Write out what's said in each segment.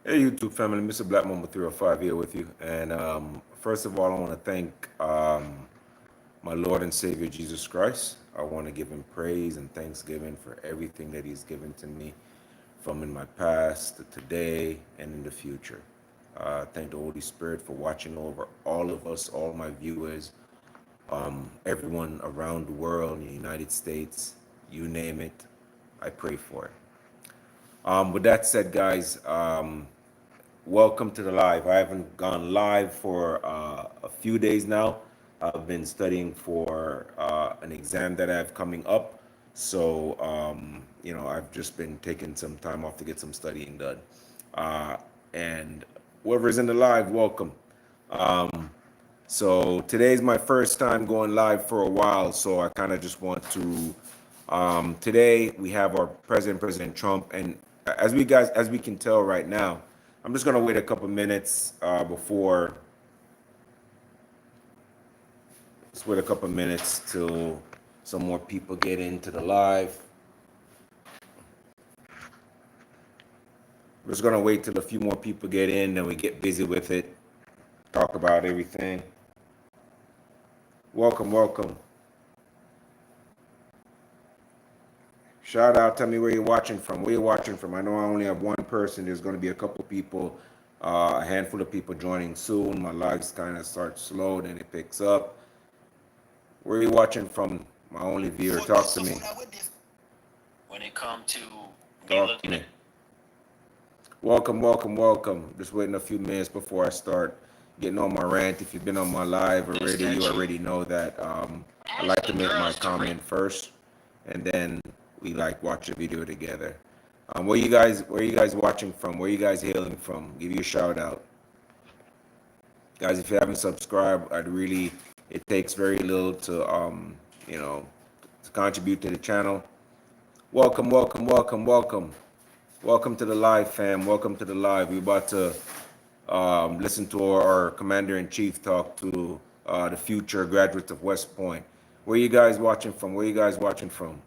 Hey, YouTube family, Mr. Black Mamba 305 here with you. And first of all, I want to thank my Lord and Savior Jesus Christ. I want to give him praise and thanksgiving for everything that he's given to me from in my past to today and in the future. Thank the Holy Spirit for watching over all of us, all my viewers, everyone around the world, in the United States, you name it. I pray for it. With that said, guys, welcome to the live. I haven't gone live for a few days now. I've been studying for an exam that I have coming up. So, I've just been taking some time off to get some studying done. And whoever's in the live, welcome. So today's my first time going live for a while. So I kind of just want to, today we have our President Trump. And as we can tell right now, I'm just gonna wait a couple minutes before. Let's wait a couple minutes till some more people get into the live. We're just gonna wait till a few more people get in, then we get busy with it, talk about everything. Welcome, welcome. Shout out, tell me where you're watching from. Where you're watching from. I know I only have one person. There's going to be a couple people, a handful of people joining soon. My lives kind of start slow, then it picks up. Where are you watching from? My only viewer, talk to me. When it comes to Talk to me. Welcome, welcome, welcome. Just waiting a few minutes before I start getting on my rant. If you've been on my live already, you already know that I like to make my comment first, and then we like watch the video together. Where you guys watching from? Where you guys hailing from? Give you a shout out, guys. If you haven't subscribed, it takes very little to to contribute to the channel. Welcome, welcome, welcome, welcome. Welcome to the live, fam. Welcome to the live. We're about to listen to our commander-in-chief talk to the future graduates of West Point. Where you guys watching from? Where you guys watching from?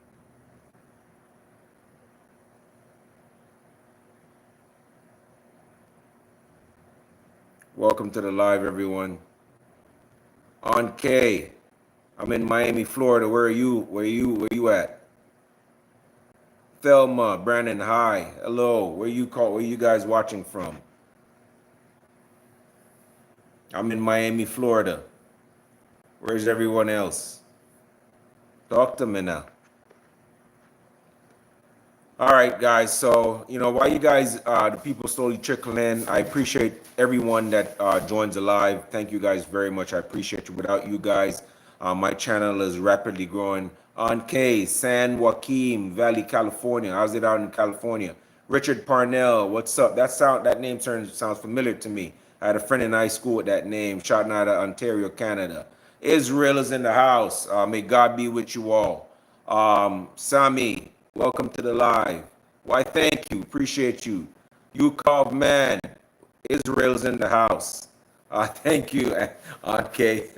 Welcome to the live, everyone. On K, I'm in Miami, Florida. Where are you? Where you at? Thelma, Brandon, hi. Hello. Where you guys watching from? I'm in Miami, Florida. Where's everyone else? Talk to me now. All right, guys. So, while you guys, the people slowly trickle in, I appreciate everyone that joins the live. Thank you guys very much. I appreciate you. Without you guys, my channel is rapidly growing. On K, San Joaquin Valley, California. How's it out in California? Richard Parnell, what's up? That name sounds familiar to me. I had a friend in high school with that name, shouting out of Ontario, Canada. Israel is in the house. May God be with you all. Sami, welcome to the live. Why, thank you. Appreciate you. Yukov, man. Israel's in the house. Thank you, okay.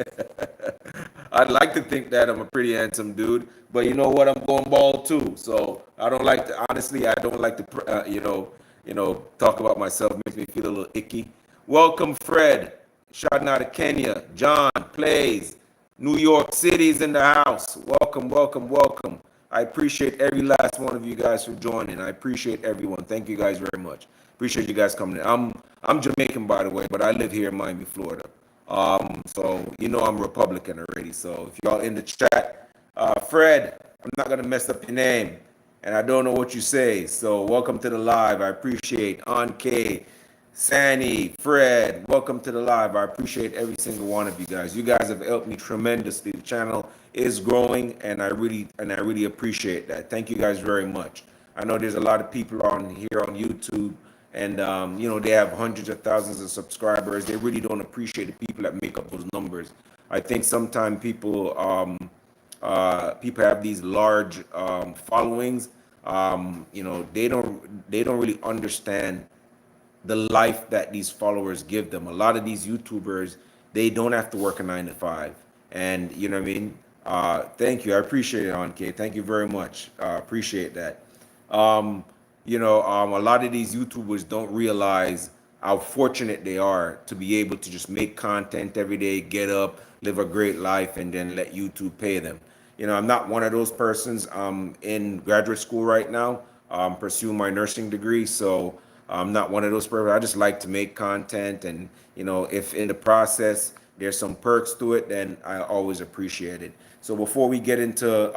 I'd like to think that I'm a pretty handsome dude, but you know what? I'm going bald too. So I don't like to, honestly, I don't like to, talk about myself. Makes me feel a little icky. Welcome, Fred. Shouting out of Kenya. John, plays. New York City's in the house. Welcome, welcome, welcome. I appreciate every last one of you guys for joining. I appreciate everyone. Thank you guys very much. Appreciate you guys coming in. I'm Jamaican, by the way, but I live here in Miami, Florida. So I'm Republican already. So if y'all in the chat, Fred, I'm not gonna mess up your name, and I don't know what you say. So welcome to the live. I appreciate On K, Sandy, Fred. Welcome to the live. I appreciate every single one of you guys. You guys have helped me tremendously. The channel is growing, and I really appreciate that. Thank you guys very much. I know there's a lot of people on here on YouTube, and they have hundreds of thousands of subscribers. They really don't appreciate the people that make up those numbers. I think sometimes people have these large followings. They don't really understand the life that these followers give them. A lot of these YouTubers, they don't have to work a 9 to 5, and you know what I mean. Thank you. I appreciate it, Anke. Thank you very much. Appreciate that. A lot of these YouTubers don't realize how fortunate they are to be able to just make content every day, get up, live a great life, and then let YouTube pay them. I'm not one of those persons. I'm in graduate school right now, pursuing my nursing degree. So I'm not one of those persons. I just like to make content. And, if in the process there's some perks to it, then I always appreciate it. So before we get into,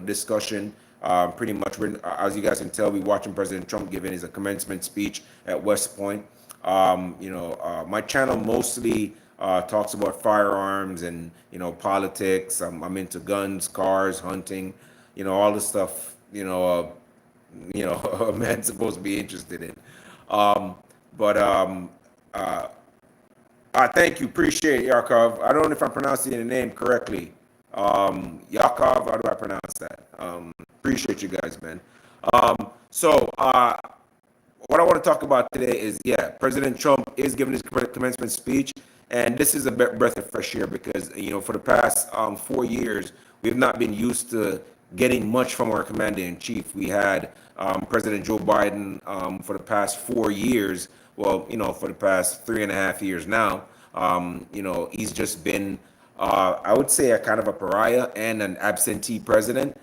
discussion, pretty much, as you guys can tell, we're watching President Trump giving his commencement speech at West Point. My channel mostly talks about firearms and politics. I'm into guns, cars, hunting, all the stuff a man's supposed to be interested in. But I thank you, appreciate it, Yakov. I don't know if I'm pronouncing your name correctly. Yakov, how do I pronounce that? Appreciate you guys, man. So what I want to talk about today is, President Trump is giving his commencement speech, and this is a breath of fresh air because, for the past 4 years, we've not been used to getting much from our commander in chief. We had President Joe Biden for the past 4 years. Well, for the past 3.5 years now. He's just been, I would say, a kind of a pariah and an absentee president,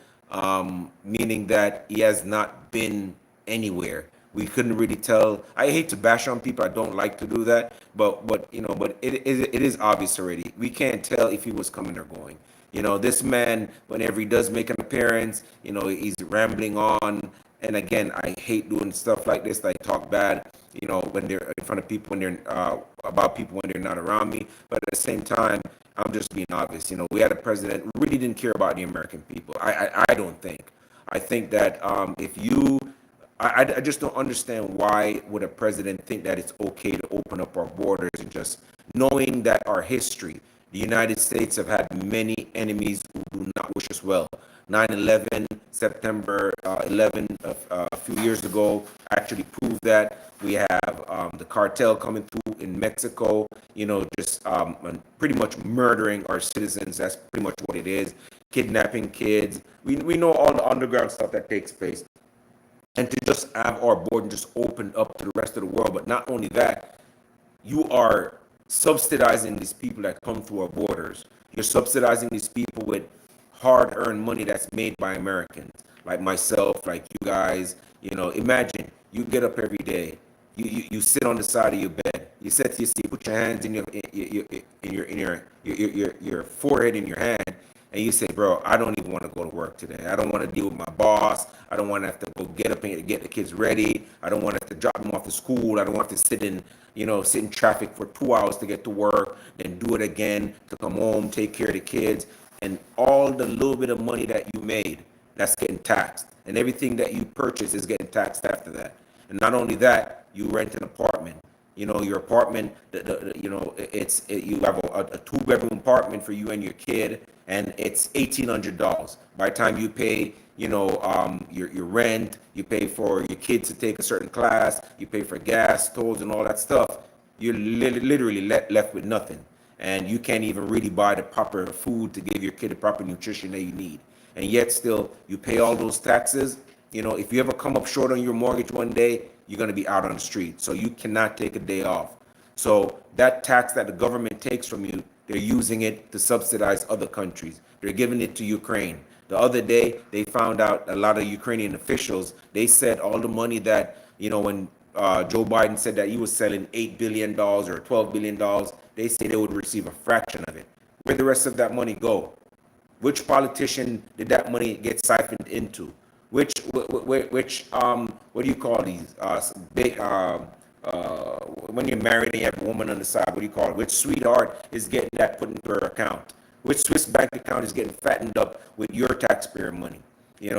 meaning that he has not been anywhere. We couldn't really tell. I hate to bash on people. I don't like to do that, but it is obvious already. We can't tell if he was coming or going. This man, whenever he does make an appearance, he's rambling on. And again, I hate doing stuff like this. Like talk bad, when they're in front of people, when they're about people when they're not around me. But at the same time, I'm just being obvious. We had a president who really didn't care about the American people. I don't think. I think that if you I just don't understand why would a president think that it's okay to open up our borders, and just knowing that our history, the United States have had many enemies who do not wish us well. 9/11, September 11, a few years ago, actually proved that. We have the cartel coming through in Mexico, just pretty much murdering our citizens. That's pretty much what it is. Kidnapping kids. We know all the underground stuff that takes place. And to just have our border just opened up to the rest of the world. But not only that, you are subsidizing these people that come through our borders. You're subsidizing these people with hard-earned money that's made by Americans, like myself, like you guys. Imagine you get up every day, you sit on the side of your bed, you sit to your seat, put your hands in your forehead in your hand, and you say, bro, I don't even want to go to work today. I don't want to deal with my boss. I don't want to have to go get up and get the kids ready. I don't want to have to drop them off to school. I don't want to sit in traffic for 2 hours to get to work, then do it again to come home, take care of the kids, and all the little bit of money that you made, that's getting taxed. And everything that you purchase is getting taxed after that. And not only that, you rent an apartment. Your apartment, you have a two-bedroom apartment for you and your kid, and it's $1,800. By the time you pay, your rent, you pay for your kids to take a certain class, you pay for gas, tolls, and all that stuff, you're literally left with nothing. And you can't even really buy the proper food to give your kid the proper nutrition that you need. And yet still, you pay all those taxes. If you ever come up short on your mortgage one day, you're going to be out on the street. So you cannot take a day off. So that tax that the government takes from you, they're using it to subsidize other countries. They're giving it to Ukraine. The other day, they found out a lot of Ukrainian officials, they said all the money that, when Joe Biden said that he was selling $8 billion or $12 billion, they say they would receive a fraction of it. Where'd the rest of that money go? Which politician did that money get siphoned into? Which what do you call these? When you're married and you have a woman on the side, what do you call it? Which sweetheart is getting that put into her account? Which Swiss bank account is getting fattened up with your taxpayer money?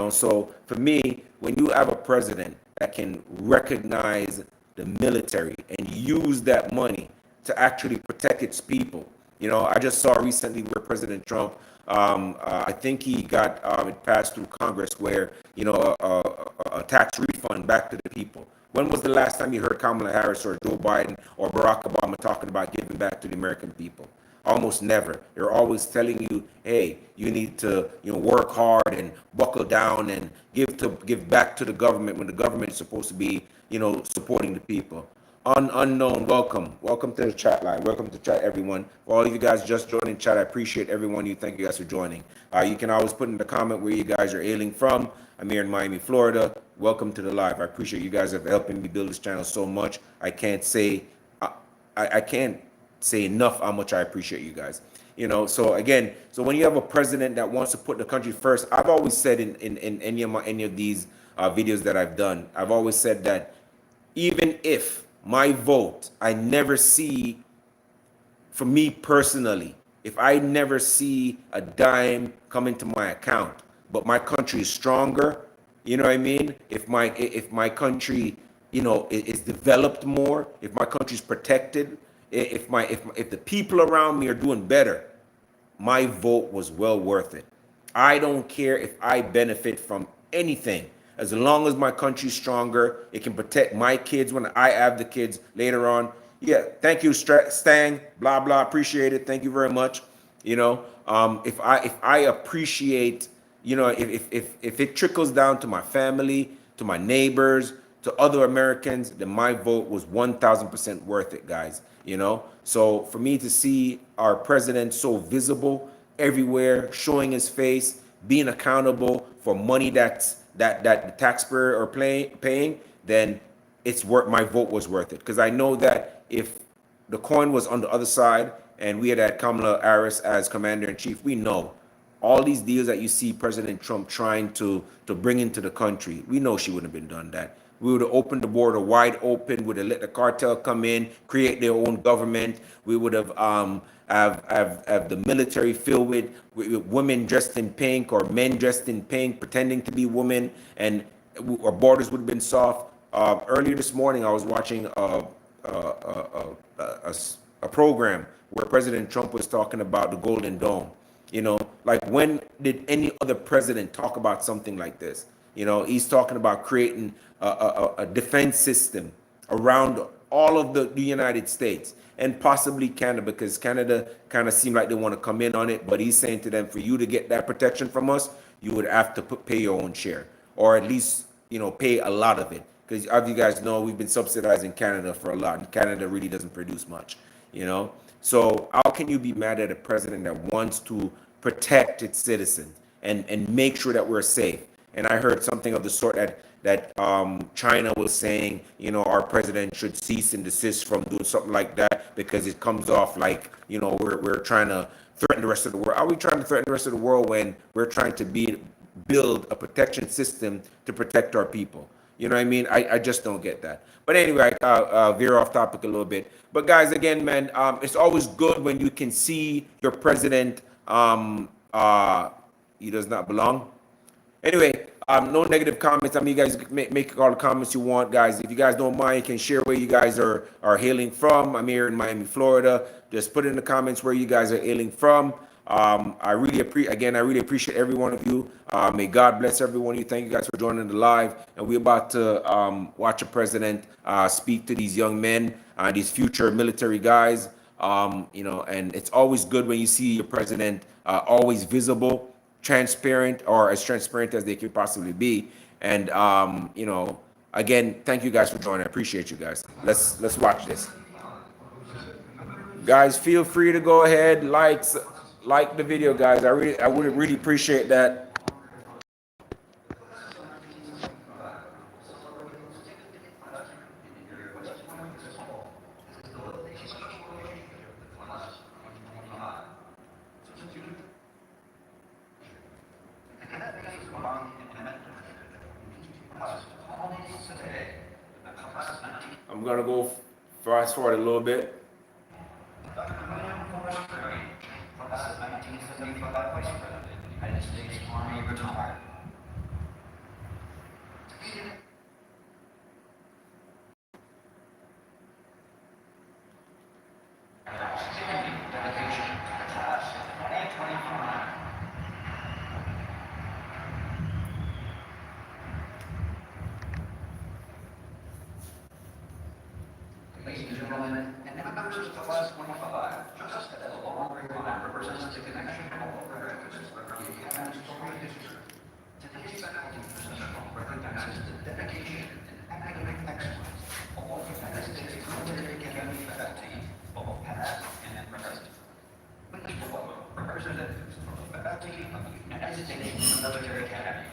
So for me, when you have a president that can recognize the military and use that money to actually protect its people. I just saw recently where President Trump, I think he got it passed through Congress where, a tax refund back to the people. When was the last time you heard Kamala Harris or Joe Biden or Barack Obama talking about giving back to the American people? Almost never. They're always telling you, hey, you need to, work hard and buckle down and give back to the government when the government is supposed to be, supporting the people. Unknown, welcome to the chat line, welcome to chat, everyone. For all of you guys just joining chat, I appreciate everyone. Thank you guys for joining. You can always put in the comment where you guys are hailing from. I'm here in Miami, Florida. Welcome to the live. I appreciate you guys have helping me build this channel so much. I can't say enough how much I appreciate you guys. So again, so when you have a president that wants to put the country first, I've always said in any of these videos that I've done, I've always said that even if my vote, I never see, for me personally, if I never see a dime come into my account, but my country is stronger, you know what I mean? If my country, is developed more, if my country's protected, if the people around me are doing better, my vote was well worth it. I don't care if I benefit from anything. As long as my country's stronger, it can protect my kids when I have the kids later on. Yeah, thank you, Stang. Blah blah. Appreciate it. Thank you very much. If I appreciate, if it trickles down to my family, to my neighbors, to other Americans, then my vote was 1,000% worth it, guys. So for me to see our president so visible everywhere, showing his face, being accountable for money that the taxpayer are paying, then my vote was worth it. Because I know that if the coin was on the other side and we had Kamala Harris as commander in chief, we know all these deals that you see President Trump trying to bring into the country, we know she wouldn't have been done that. We would have opened the border wide open, would have let the cartel come in, create their own government. We would have the military filled with women dressed in pink or men dressed in pink, pretending to be women, and our borders would have been soft. Earlier this morning, I was watching a program where President Trump was talking about the Golden Dome. Like, when did any other president talk about something like this? He's talking about creating a defense system around all of the United States and possibly Canada, because Canada kind of seemed like they want to come in on it. But he's saying to them, for you to get that protection from us, you would have to pay your own share, or at least, pay a lot of it. Because as you guys know, we've been subsidizing Canada for a lot, and Canada really doesn't produce much, So how can you be mad at a president that wants to protect its citizens and make sure that we're safe? And I heard something of the sort that China was saying, our president should cease and desist from doing something like that, because it comes off like, we're trying to threaten the rest of the world. Are we trying to threaten the rest of the world when we're trying to build a protection system to protect our people? You know what I mean? I just don't get that. But anyway, veer off topic a little bit. But guys, again, man, it's always good when you can see your president. He does not belong. Anyway, no negative comments. I mean, you guys make all the comments you want, guys. If you guys don't mind, you can share where you guys are hailing from. I'm here in Miami, Florida. Just put in the comments where you guys are hailing from. I really appreciate every one of you. May God bless every one of you. Thank you guys for joining the live. And we're about to watch a president speak to these young men, these future military guys. And it's always good when you see your president always visible, transparent, or as transparent as they can possibly be. And again, thank you guys for joining. I appreciate you guys. Let's watch this. Guys, feel free to go ahead, like the video, guys. I would really appreciate that. I'm gonna go fast forward a little bit. United States Army retired. Dedication to class 2025. Ladies and gentlemen, and members of the class 25, just as a long line represents the connection of America's American story history. Today's faculty procession recognizes the dedication and academic excellence of all United States representatives from the faculty of the United States Military Academy.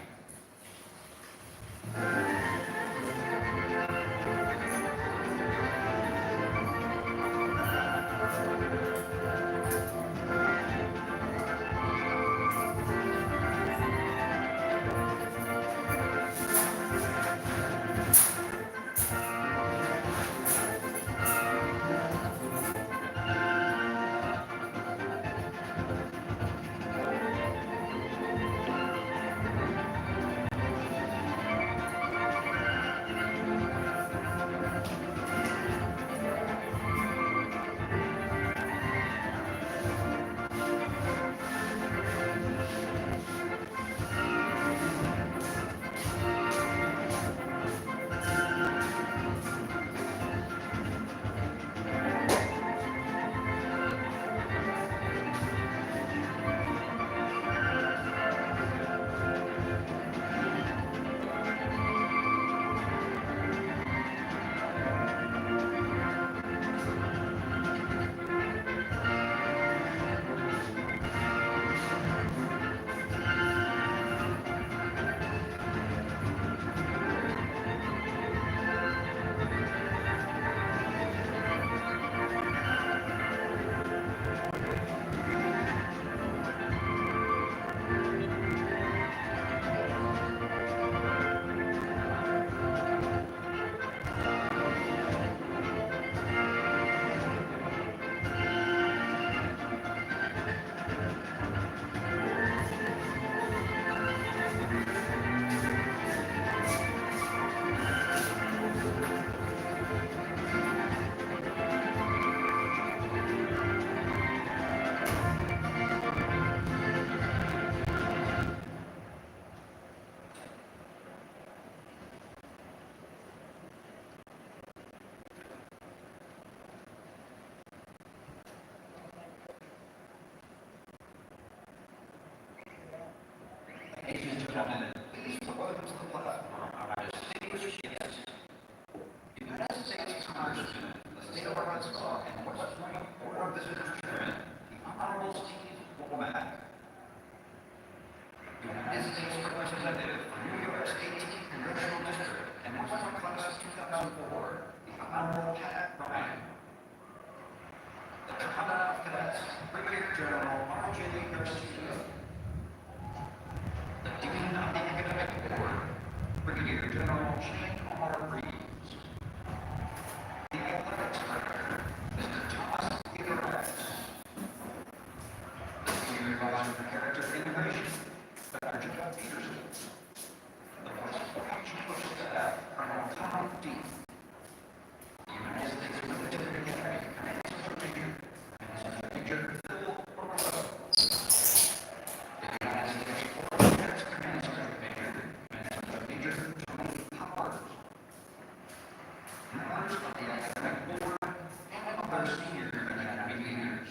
Ladies and gentlemen, please welcome to the platform our distinguished guest, United States Congressman, the state of Arkansas, and West Point Board of Visitors Chairman, the Honorable Steve Womack. United States Representative for New York's 18th Congressional District and West Point Class 2004, the Honorable Pat Ryan. The Commandant of Cadets, Brigadier General R.J. Garcia. The Dean of the Academic Board, Brigadier General Shane R. Reeves. The Athletics Director, Mr. Thomas Everett. The Senior Advisor for Character Integration, Dr. Jeff Peterson. The Vice President Chief of Staff, Colonel Tom Dean. The United States Military Academy Commencement Major, Major Phil Burrow. The United States Cadets Commencement Major Tony Powers. Members of the Academic Board and other senior academy leaders.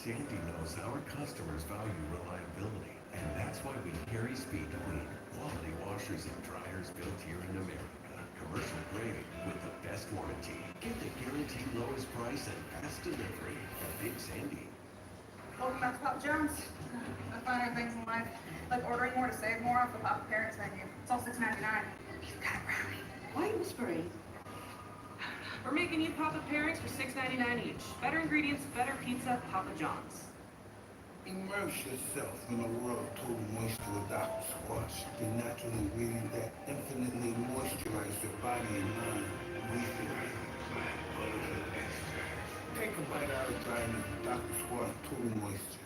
Sandy knows our customers value reliability, and that's why we carry Speed Clean. Quality washers and dryers built here in America. Commercial grade with the best warranty. Get the guaranteed lowest price and fast delivery from Big Sandy. Welcome back to Papa John's. I find other things in life, like ordering more to save more off the Papa Parents menu. It's all $6.99. You got a brownie. Why are you whispering? We're making you Papa Pairings for $6.99 each. Better ingredients, better pizza, Papa John's. Immerse yourself in a world of total moisture with Dr. Squash, the natural ingredient that infinitely moisturizes your body and mind. Take a bite out of dryness with Dr. Squash Total Moisture.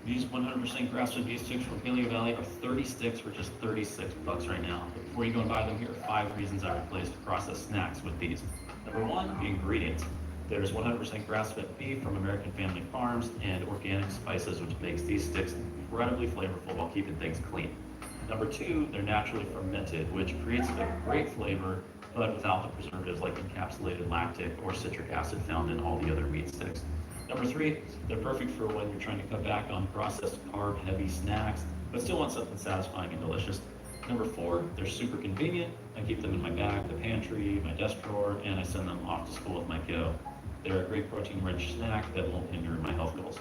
These 100% grass-fed beef sticks from Paleo Valley are 30 sticks for just $36 right now. But before you go and buy them, here are 5 reasons I replaced processed snacks with these. Number 1, the ingredients. There's 100% grass-fed beef from American Family Farms and organic spices, which makes these sticks incredibly flavorful while keeping things clean. Number 2, they're naturally fermented, which creates a great flavor, but without the preservatives like encapsulated lactic or citric acid found in all the other wheat sticks. Number 3, they're perfect for when you're trying to cut back on processed carb-heavy snacks, but still want something satisfying and delicious. Number 4, they're super convenient. I keep them in my bag, the pantry, my desk drawer, and I send them off to school with my kiddo. They're a great protein-rich snack that won't hinder my health goals.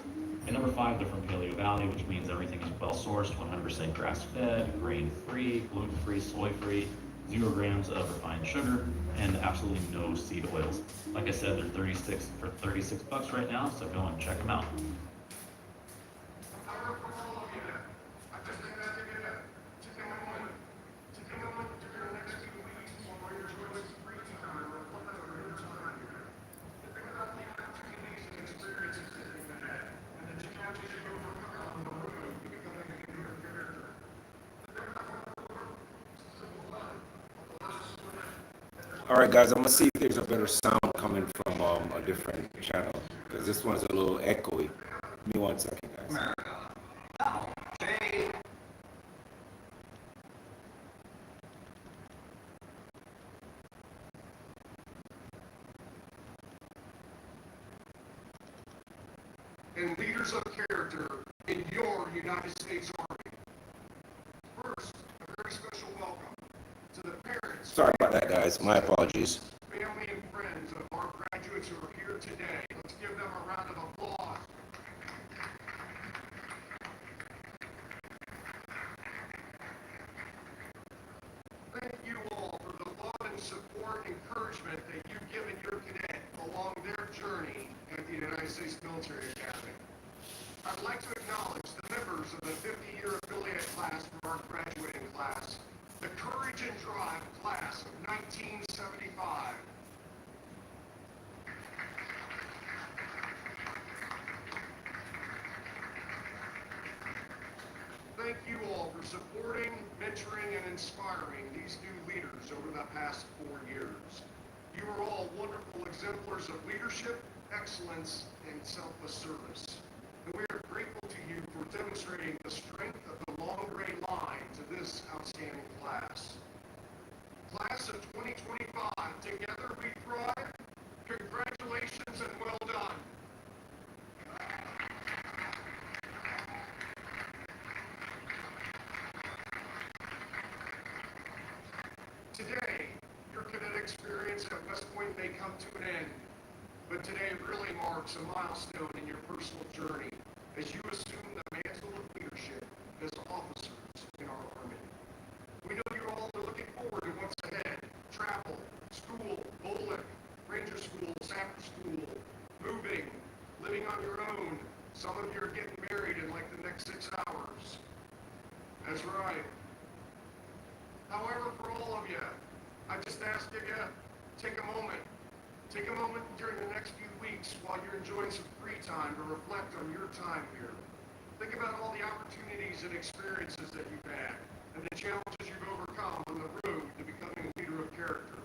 And number 5, they're from Paleo Valley, which means everything is well-sourced, 100% grass-fed, grain-free, gluten-free, soy-free, 0 grams of refined sugar, and absolutely no seed oils. Like I said, they're 36 for $36 right now, so go and check them out. All right, guys, I'm gonna see if there's a better sound coming from a different channel because this one's a little echoey. Give me 1 second, guys. And leaders of character in your United States Army. First, a very special welcome to the parents, Sorry about that, guys. My apologies. family, and friends of our graduates who are here today. Let's give them a round of applause. Thank you all for the love and support and encouragement that you've given your cadet along their journey at the United States Military Academy. I'd like to acknowledge the members of the 50-year affiliate class from our graduating class, the Courage and Drive class of 1975. Thank you all for supporting, mentoring, and inspiring these new leaders over the past 4 years. You are all wonderful exemplars of leadership, excellence, and selfless service. And we are grateful to you for demonstrating the strength of the long gray line to this outstanding class. Class of 2025, together we thrive. Congratulations and well done. Today, your cadet experience at West Point may come to an end, but today really marks a milestone in your personal journey as you assume the mantle of leadership as officers in our Army. We know you all are looking forward to what's ahead. Travel, school, bowling, ranger school, after school, moving, living on your own. Some of you are getting married in like the next 6 hours. That's right. However, for all of you, I just ask you to take a moment during the next few weeks while you're enjoying some free time to reflect on your time here. Think about all the opportunities and experiences that you've had and the challenges you've overcome on the road to becoming a leader of character.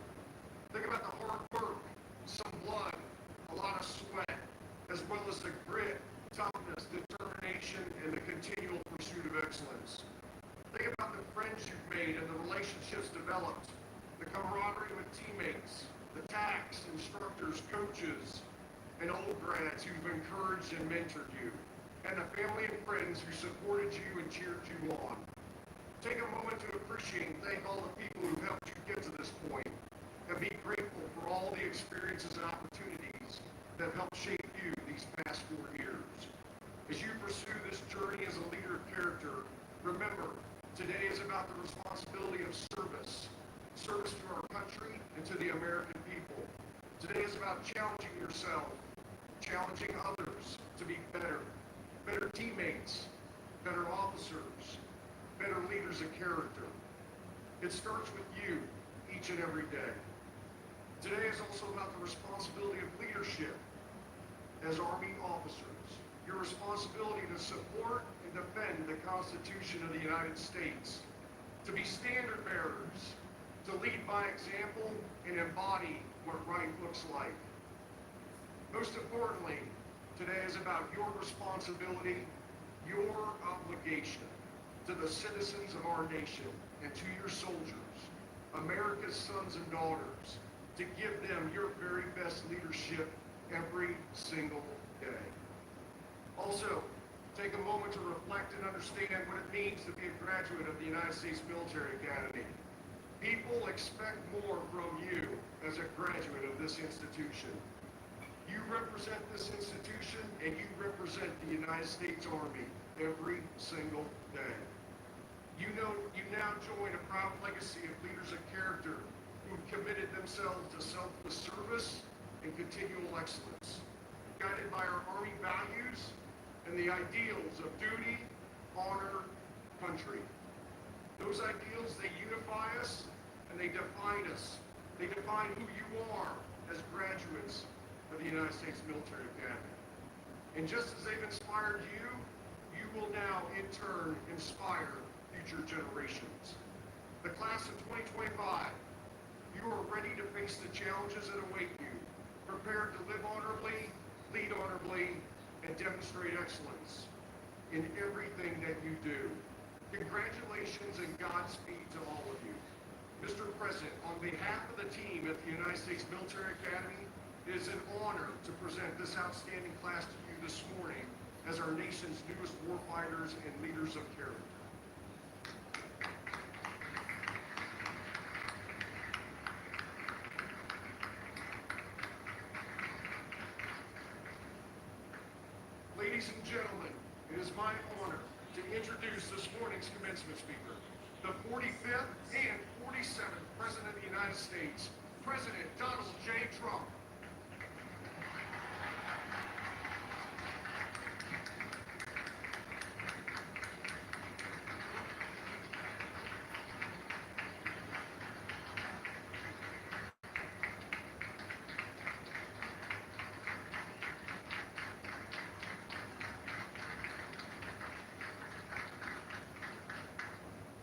Think about the hard work, some blood, a lot of sweat, as well as the grit, toughness, determination, and the continual pursuit of excellence. Think about the friends you've made and the relationships developed, the camaraderie with teammates, the TACs, instructors, coaches, and old grads who've encouraged and mentored you, and the family and friends who supported you and cheered you on. Take a moment to appreciate and thank all the people who helped you get to this point, and be grateful for all the experiences and opportunities that helped shape you these past 4 years. As you pursue this journey as a leader of character, remember, today is about the responsibility of service to our country and to the American people. Today is about challenging yourself, challenging others to be better teammates, better officers, better leaders of character. It starts with you each and every day. Today is also about the responsibility of leadership as Army officers. your responsibility to support and defend the Constitution of the United States, to be standard bearers, to lead by example and embody what right looks like. Most importantly, today is about your responsibility, your obligation to the citizens of our nation and to your soldiers, America's sons and daughters, to give them your very best leadership every single day. Also, take a moment to reflect and understand what it means to be a graduate of the United States Military Academy. People expect more from you as a graduate of this institution. You represent this institution and you represent the United States Army every single day. You now join a proud legacy of leaders of character who've committed themselves to selfless service and continual excellence, guided by our Army values and the ideals of duty, honor, country. Those ideals, they unify us and they define us. They define who you are as graduates of the United States Military Academy. And just as they've inspired you, you will now in turn inspire future generations. The class of 2025, you are ready to face the challenges that await you, prepared to live honorably, lead honorably, and demonstrate excellence in everything that you do. Congratulations and Godspeed to all of you. Mr. President, on behalf of the team at the United States Military Academy, it is an honor to present this outstanding class to you this morning as our nation's newest warfighters and leaders of character. Ladies and gentlemen, it is my honor to introduce this morning's commencement speaker, the 45th and 47th President of the United States, President Donald J. Trump.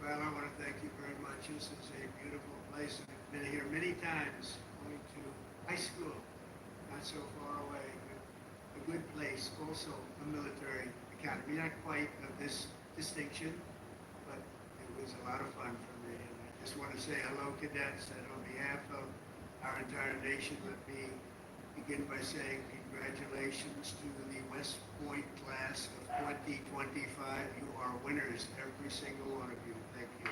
Well, I want to thank you very much. This is a beautiful place. I've been here many times, going to high school, not so far away. A good place, also a military academy. Not quite of this distinction, but it was a lot of fun for me. And I just want to say hello, cadets, and on behalf of our entire nation, let me begin by saying congratulations to the West Point class of 2025. You are winners, every single one of you. Thank you.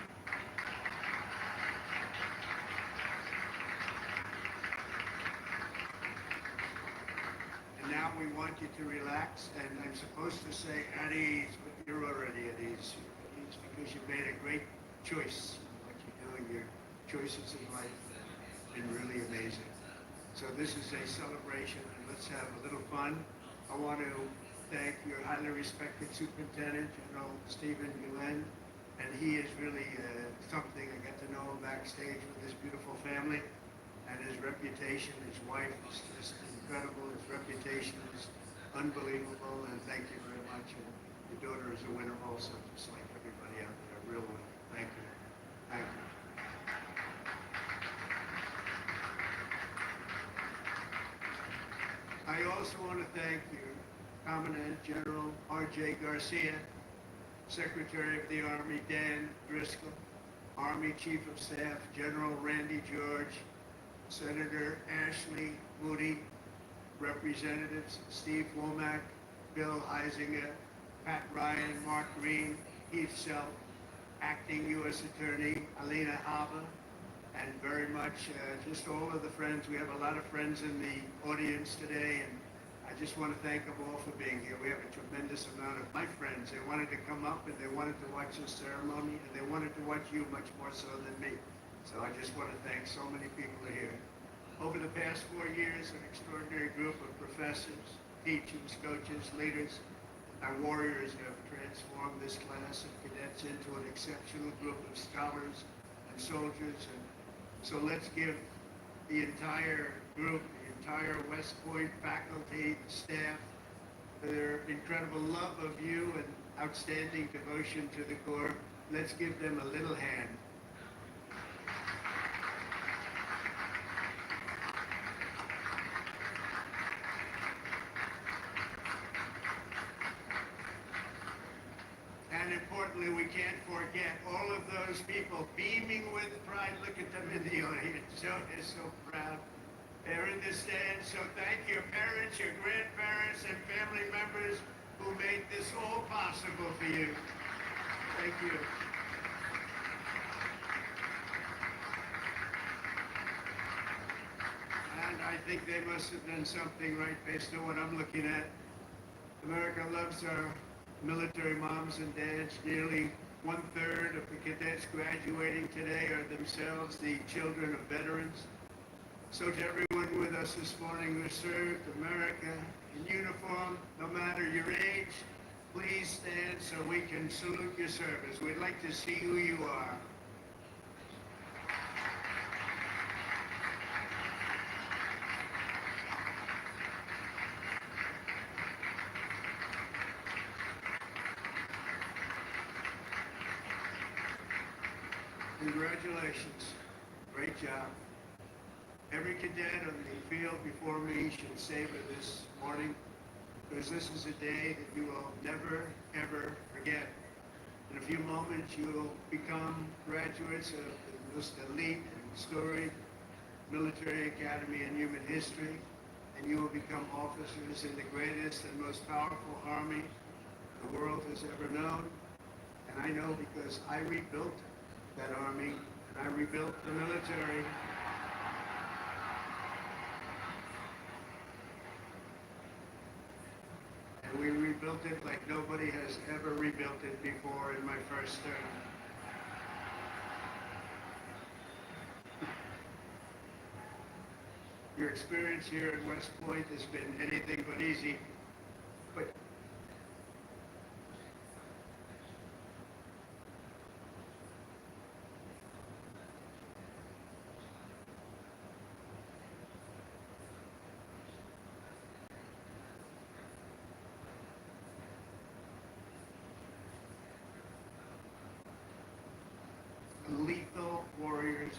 And now we want you to relax, and I'm supposed to say at ease, but you're already at ease. You're at ease because you made a great choice in what you're doing. Your choices in life have been really amazing. So this is a celebration, and let's have a little fun. I want to thank your highly respected Superintendent, General Stephen Glenn, and he is really something. I got to know him backstage with his beautiful family, and his reputation, his wife is just incredible. His reputation is unbelievable, and thank you very much. And your daughter is a winner also, just like everybody out there, a real winner. Thank you. Thank you. I also want to thank your Commandant General R.J. Garcia, Secretary of the Army Dan Driscoll, Army Chief of Staff General Randy George, Senator Ashley Moody, Representatives Steve Womack, Bill Heisinger, Pat Ryan, Mark Green, Keith Self, Acting U.S. Attorney Alina Hava, and very much just all of the friends. We have a lot of friends in the audience today, and I just want to thank them all for being here. We have a tremendous amount of my friends. They wanted to come up and they wanted to watch the ceremony, and they wanted to watch you much more so than me. So I just want to thank so many people here. Over the past 4 years, an extraordinary group of professors, teachers, coaches, leaders, our warriors have transformed this class of cadets into an exceptional group of scholars and soldiers. And so let's give the entire group, the entire West Point faculty, staff, for their incredible love of you and outstanding devotion to the Corps. Let's give them a little hand. And importantly, we can't forget all of those people beaming with pride. Look at them in the audience. They're so proud. They're in the stands. So thank your parents, your grandparents, and family members who made this all possible for you. Thank you. And I think they must have done something right based on what I'm looking at. America loves our military moms and dads. Nearly 1/3 of the cadets graduating today are themselves the children of veterans. So to everyone with us this morning who served America in uniform, no matter your age, please stand so we can salute your service. We'd like to see who you are. Congratulations. Great job. Every cadet on the field before me should savor this morning, because this is a day that you will never, ever forget. In a few moments, you will become graduates of the most elite and storied military academy in human history, and you will become officers in the greatest and most powerful army the world has ever known. And I know because I rebuilt that army, and I rebuilt the military. And we rebuilt it like nobody has ever rebuilt it before in my first term. Your experience here at West Point has been anything but easy, but lethal warriors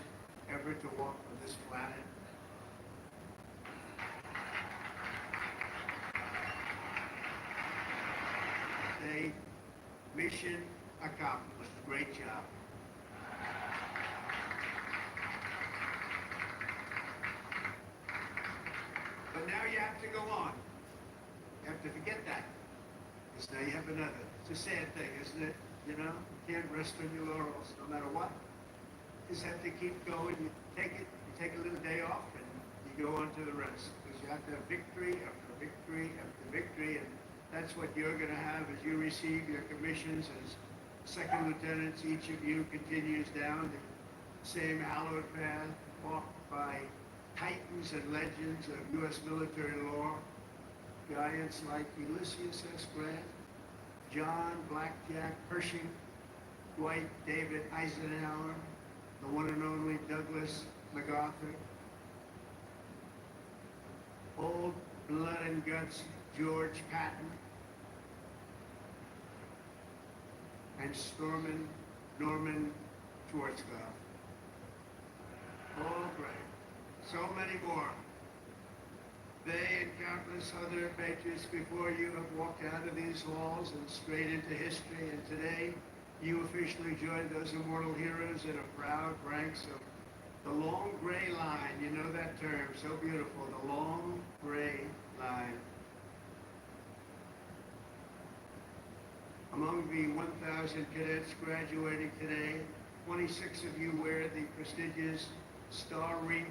ever to walk on this planet. They mission accomplished. Great job. But now you have to go on. You have to forget that. Because now you have another. It's a sad thing, isn't it? You know, you can't rest on your laurels no matter what. You just have to keep going. You take a little day off, and you go on to the rest. Because you have to have victory after victory after victory, and that's what you're going to have as you receive your commissions as second lieutenants. Each of you continues down the same hallowed path walked by titans and legends of U.S. military law, giants like Ulysses S. Grant, John Blackjack Pershing, Dwight David Eisenhower, the one and only Douglas MacArthur, old blood and guts George Patton, and Norman Schwarzkopf. All great. So many more. They and countless other patriots before you have walked out of these halls and straight into history, and today you officially join those immortal heroes in a proud ranks of the long gray line. You know that term, so beautiful, the long gray line. Among the 1,000 cadets graduating today, 26 of you wear the prestigious Star Wreath,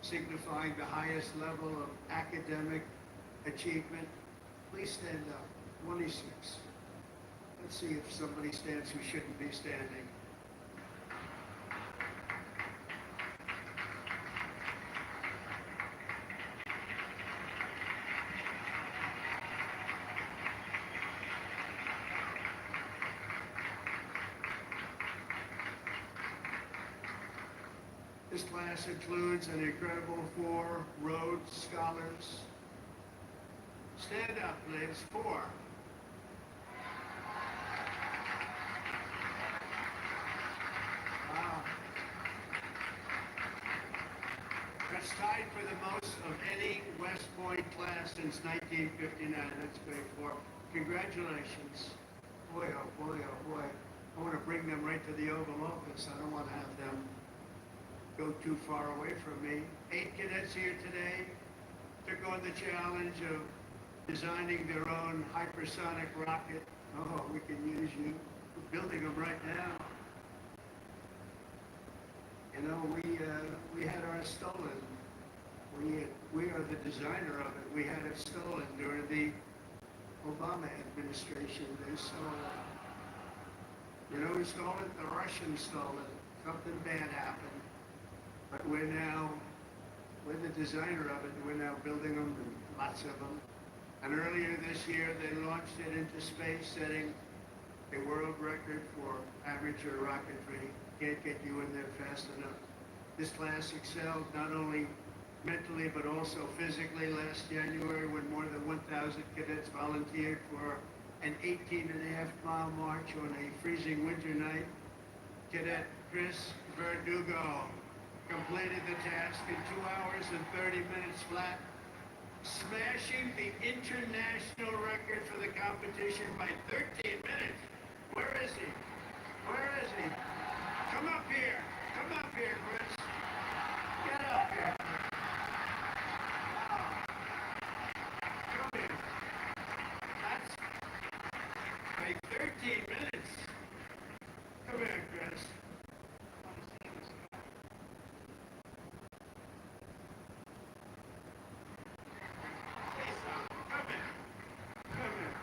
signifying the highest level of academic achievement. Please stand up. 26. Let's see if somebody stands who shouldn't be standing. This class includes an incredible 4 Rhodes Scholars, Stand up, please. 4. Wow. That's tied for the most of any West Point class since 1959. That's grade 4. Congratulations. Boy, oh boy, oh boy. I want to bring them right to the Oval Office. I don't want to have them go too far away from me. 8 cadets here today took on the challenge of designing their own hypersonic rocket. Oh, we can use you. We're building them right now. You know, we had ours stolen. We are the designer of it. We had it stolen during the Obama administration. They stole it. You know who stole it? The Russians stole it. Something bad happened. But we're the designer of it. We're now building them, and lots of them. And earlier this year, they launched it into space, setting a world record for amateur rocketry. Can't get you in there fast enough. This class excelled not only mentally but also physically last January when more than 1,000 cadets volunteered for an 18.5-mile march on a freezing winter night. Cadet Chris Verdugo completed the task in 2 hours and 30 minutes flat, smashing the international record for the competition by 13 minutes. Where is he? Where is he? Come up here. Come up here, Chris. Get up here. Wow. Come here. That's by 13 minutes. Come here, Chris. Say something. Come here. Come here.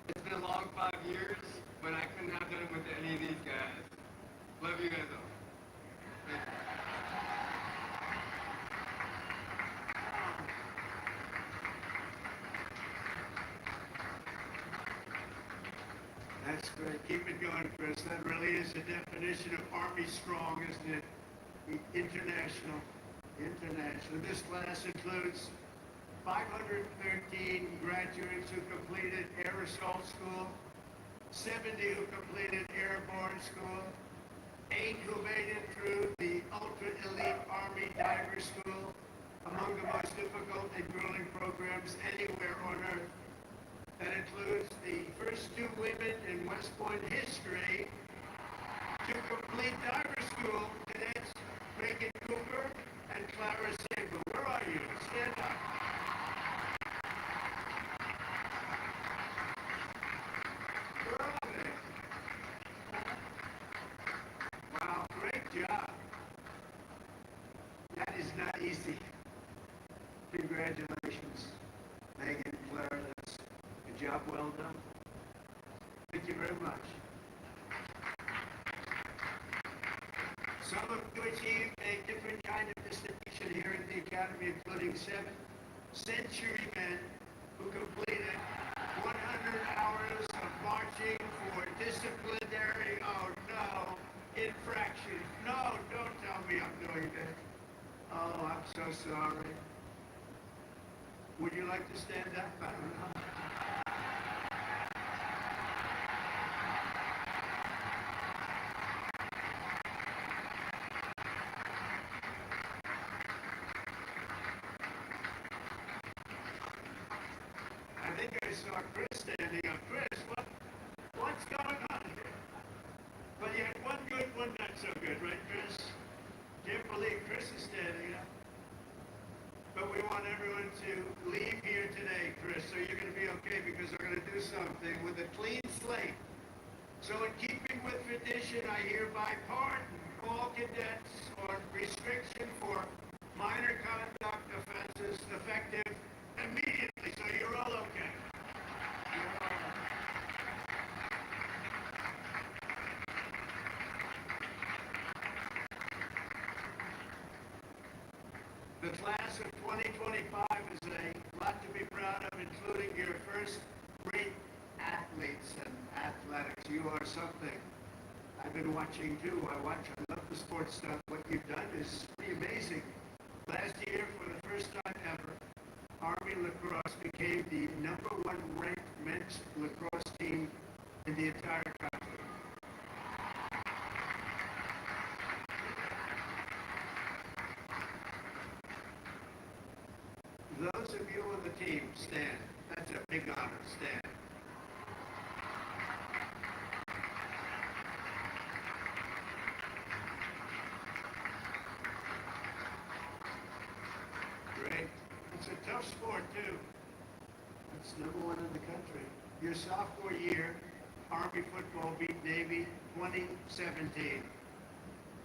It's been a long 5 years, but I couldn't have done it with any of these guys. Love you guys all. Thank you. That's great. Keep it going, Chris. That really is the definition of Army strong, isn't it? International. International. This class includes 513 graduates who completed Air Assault School, 70 who completed Airborne School, 8 who made it through the Ultra Elite Army Diver School, among the most difficult and grueling programs anywhere on Earth. That includes the first 2 women in West Point history to complete diver school. Cadets Megan Cooper and Clara Sable. Where are you? Stand up. Where are they? Wow, great job. That is not easy. Congratulations, Megan, Clara. That's a job well done. Thank you very much. Some of you achieved a different kind of distinction here at the Academy, including 7 centurymen who completed 100 hours of marching for disciplinary, infraction. No, don't tell me I'm doing that. Oh, I'm so sorry. Would you like to stand up? I don't know. I think I saw Chris standing up. Chris, what's going on here? But you had one good, one not so good, right, Chris? Can't believe Chris is standing up. But we want everyone to leave here today, Chris, so you're going to be okay because we're going to do something with a clean slate. So in keeping with tradition, I hereby pardon all cadets on restriction for minor conduct offenses effective immediately. So you're all okay. You're all okay. The class of 2025 is a lot to be proud of, including your first great athletes and athletics. You are something. I've been watching too. I love the sports stuff. What you've done is pretty amazing. Last year, for the first time ever, Army lacrosse became the #1 ranked men's lacrosse team in the entire country. Those of you on the team, stand. That's a big honor. Stand. Great. It's a tough sport, too. It's #1 in the country. Your sophomore year, Army football beat Navy 2017.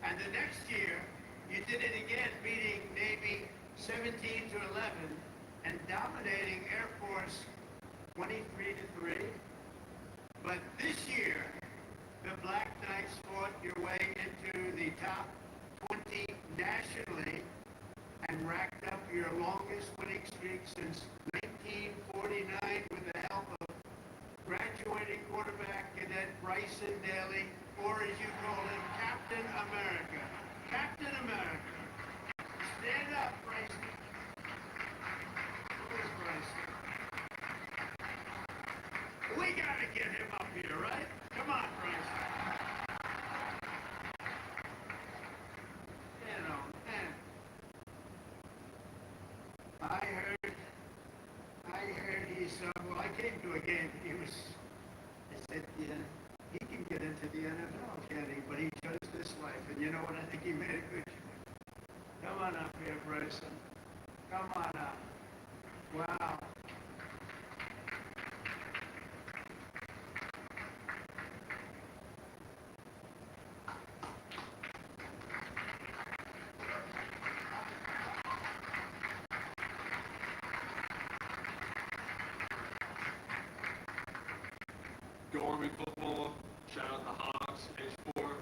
And the next year, you did it again, beating Navy 17-11 and dominating Air Force 23-3. But this year, the Black Knights fought your way into the top 20 nationally and racked up your longest winning streak since 1949 with the help of graduating quarterback cadet Bryson Daly, or as you call him, Captain America. Captain America. Stand up, Bryson. Where's Bryson? We gotta get him up here, right? Come on, Bryson. You know, man. I heard he's, well, I came to a game, I said, yeah, he can get into the NFL, can he? But he chose this life, and you know what, I think he made a good choice. Come on up here, Bryson. Come on up. Wow. Go Army football. Shout out the Hawks, age 4.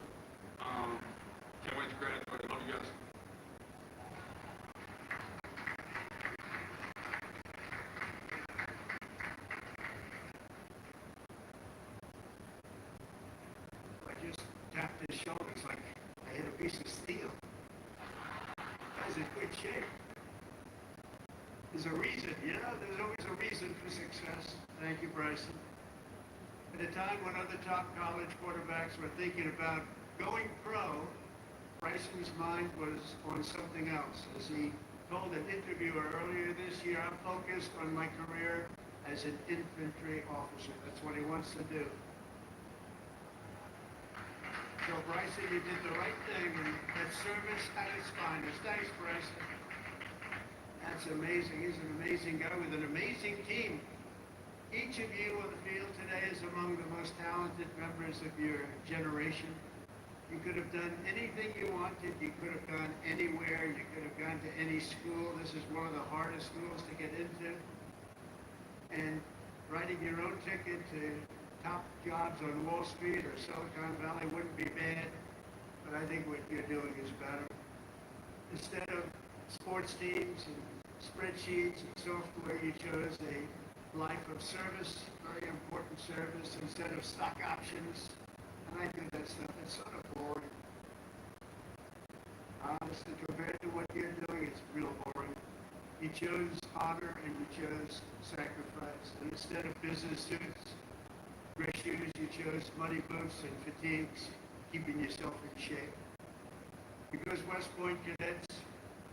Can't wait to graduate. Love you guys. I just tapped his shoulders like I hit a piece of steel. Guy's in good shape. There's a reason, you know, there's always a reason for success. Thank you, Bryson. At a time when other top college quarterbacks were thinking about going pro, Bryson's mind was on something else. As he told an interviewer earlier this year, I'm focused on my career as an infantry officer. That's what he wants to do. So Bryson, you did the right thing, and that's service at its finest. Thanks, Bryson. That's amazing. He's an amazing guy with an amazing team. Each of you on the field today is among the most talented members of your generation. You could have done anything you wanted. You could have gone anywhere. You could have gone to any school. This is one of the hardest schools to get into. And writing your own ticket to top jobs on Wall Street or Silicon Valley wouldn't be bad, but I think what you're doing is better. Instead of sports teams and spreadsheets and software, you chose a life of service, very important service, instead of stock options. And I do that stuff. It's sort of boring. Honestly, compared to what you're doing, it's real boring. You chose honor and you chose sacrifice. And instead of business suits, gray shoes, you chose muddy boots and fatigues, keeping yourself in shape. Because West Point cadets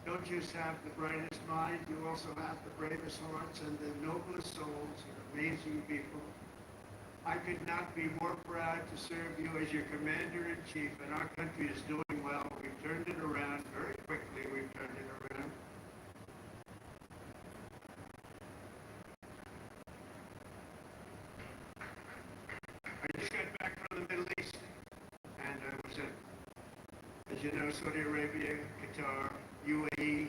don't just have the brightest mind, you also have the bravest hearts and the noblest souls and amazing people. I could not be more proud to serve you as your commander-in-chief, and our country is doing well. We've turned it around very quickly. We've turned it around. I just got back from the Middle East, and I was at, as you know, Saudi Arabia, Qatar, UAE,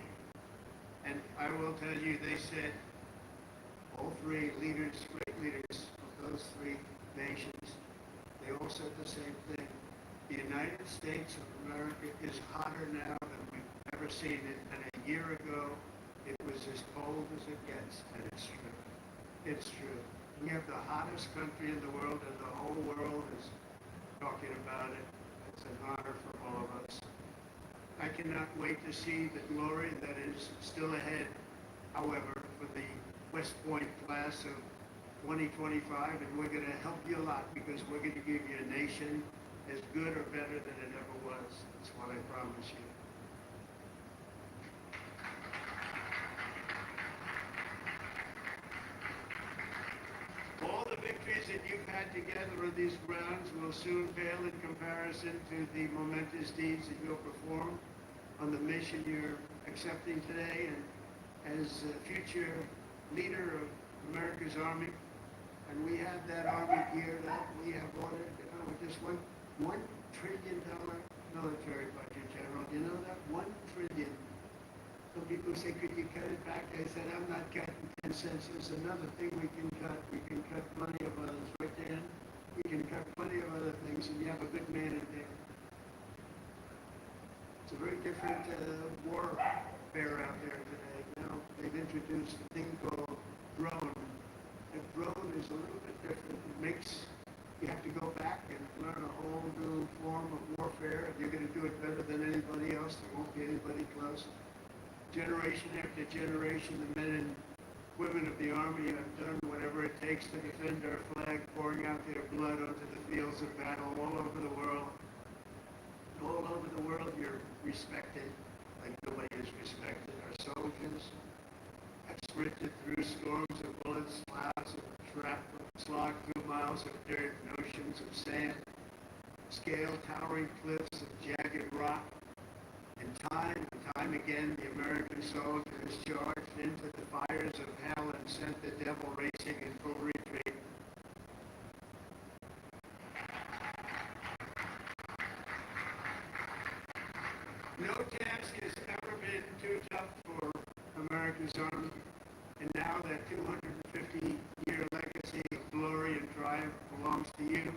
and I will tell you, they said, all three leaders, great leaders of those three nations, they all said the same thing. The United States of America is hotter now than we've ever seen it, and a year ago, it was as cold as it gets, and it's true. It's true. We have the hottest country in the world, and the whole world is talking about it. It's an honor for all of us. I cannot wait to see the glory that is still ahead, however, for the West Point class of 2025, and we're going to help you a lot because we're going to give you a nation as good or better than it ever was. That's what I promise you. All the victories that you've had together on these grounds will soon pale in comparison to the momentous deeds that you'll perform on the mission you're accepting today. And as a future leader of America's Army, and we have that Army geared up, we have ordered, just $1 trillion military budget, General. You know that? $1 trillion. Some people say, could you cut it back? I said, I'm not cutting 10 cents. There's another thing we can cut. We can cut plenty of others. Right, Dan? We can cut plenty of other things, and you have a good man in there. It's a very different warfare out there today. Now, they've introduced a thing called drone. A drone is a little bit different. It makes you have to go back and learn a whole new form of warfare, and you're going to do it better than anybody else. There won't be anybody close. Generation after generation, the men and women of the Army have done whatever it takes to defend our flag, pouring out their blood onto the fields of battle all over the world. All over the world, you're respected like nobody is respected. Our soldiers have sprinted through storms of bullets, clouds of shrapnel, slogged through miles of dirt and oceans of sand, scaled towering cliffs of jagged rock. And time again, the American soldier has charged into the fires of hell and sent the devil racing in full retreat. No task has ever been too tough for America's Army, and now that 250-year legacy of glory and triumph belongs to you,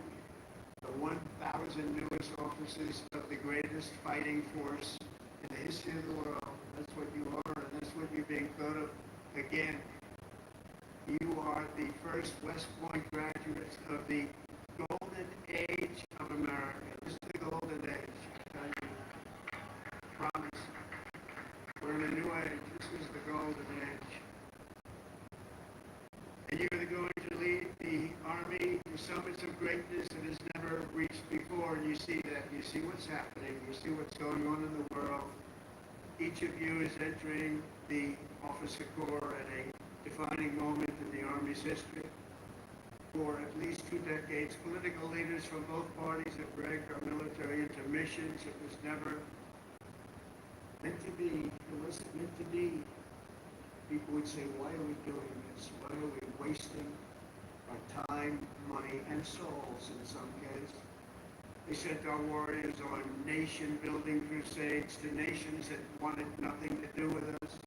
the 1,000 newest officers of the greatest fighting force in the history of the world. That's what you are, and that's what you're being thought of. Again, you are the first West Point graduates of the golden age of America. This is the golden age, I tell you. Promise. We're in a new age. This is the golden age. And you're going to lead the Army to summits of greatness that has never reached before. And you see that. You see what's happening. You see what's going on in the world. Each of you is entering the officer corps at a defining moment in the Army's history. For at least 2 decades, political leaders from both parties have dragged our military into missions it was never meant to be. It wasn't meant to be. People would say, why are we doing this? Why are we wasting our time, money, and souls in some case? They sent our warriors on nation-building crusades to nations that wanted nothing to do with us,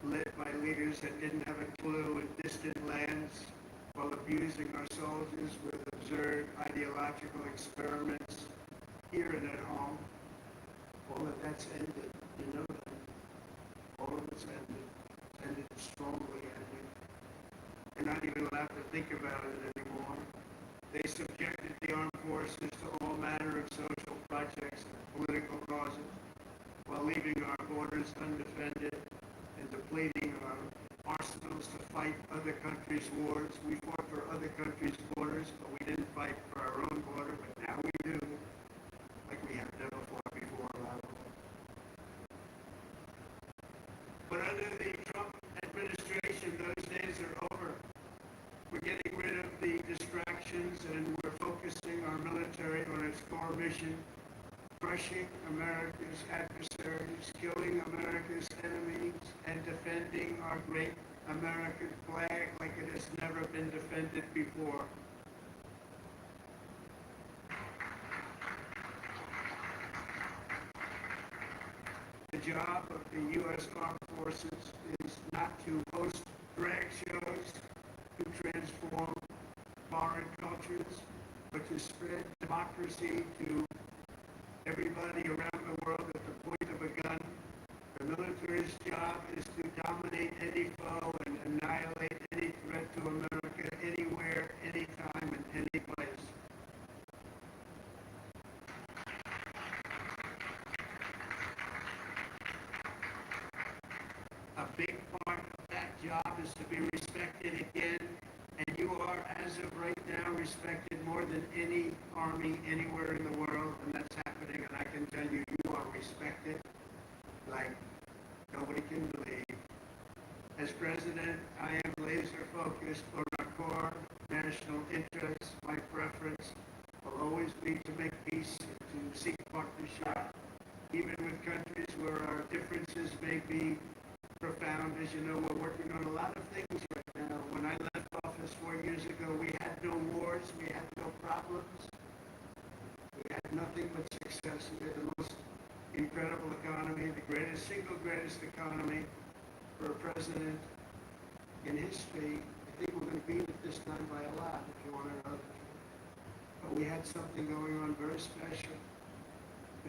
led by leaders that didn't have a clue in distant lands, while abusing our soldiers with absurd ideological experiments here and at home. All of that's ended. You know that. All of it's ended. Ended strongly ended. We're not even allowed to think about it anymore. They subjected the armed forces to all manner of social projects and political causes, while leaving our borders undefended and depleting our arsenals to fight other countries' wars. We fought for other countries' borders, but we didn't fight for our own border, but now we do, like we have never fought before around the world. But under the Trump administration, those days are over. We're getting rid of the distractions, and we're focusing our military on its core mission, crushing America's adversaries, killing America's enemies, and defending our great American flag like it has never been defended before. The job of the U.S. Armed Forces is not to host drag shows, to transform foreign cultures, but to spread democracy to everybody around the world at the point of a gun. The military's job is to dominate any foe and annihilate any threat to America anywhere, anytime, and any place. job is to be respected again. And you are, as of right now, respected more than any Army anywhere in the world. And that's happening. And I can tell you, you are respected like nobody can believe. As president, I am laser focused on our core national interests. My preference will always be to make peace, to seek partnership, even with countries where our differences may be profound. As you know, we're working on a lot of things right now. When I left office 4 years ago, we had no wars, we had no problems, we had nothing but success. We had the most incredible economy, the single greatest economy for a president in history. I think we're going to beat it this time by a lot, if you want to know. But we had something going on very special.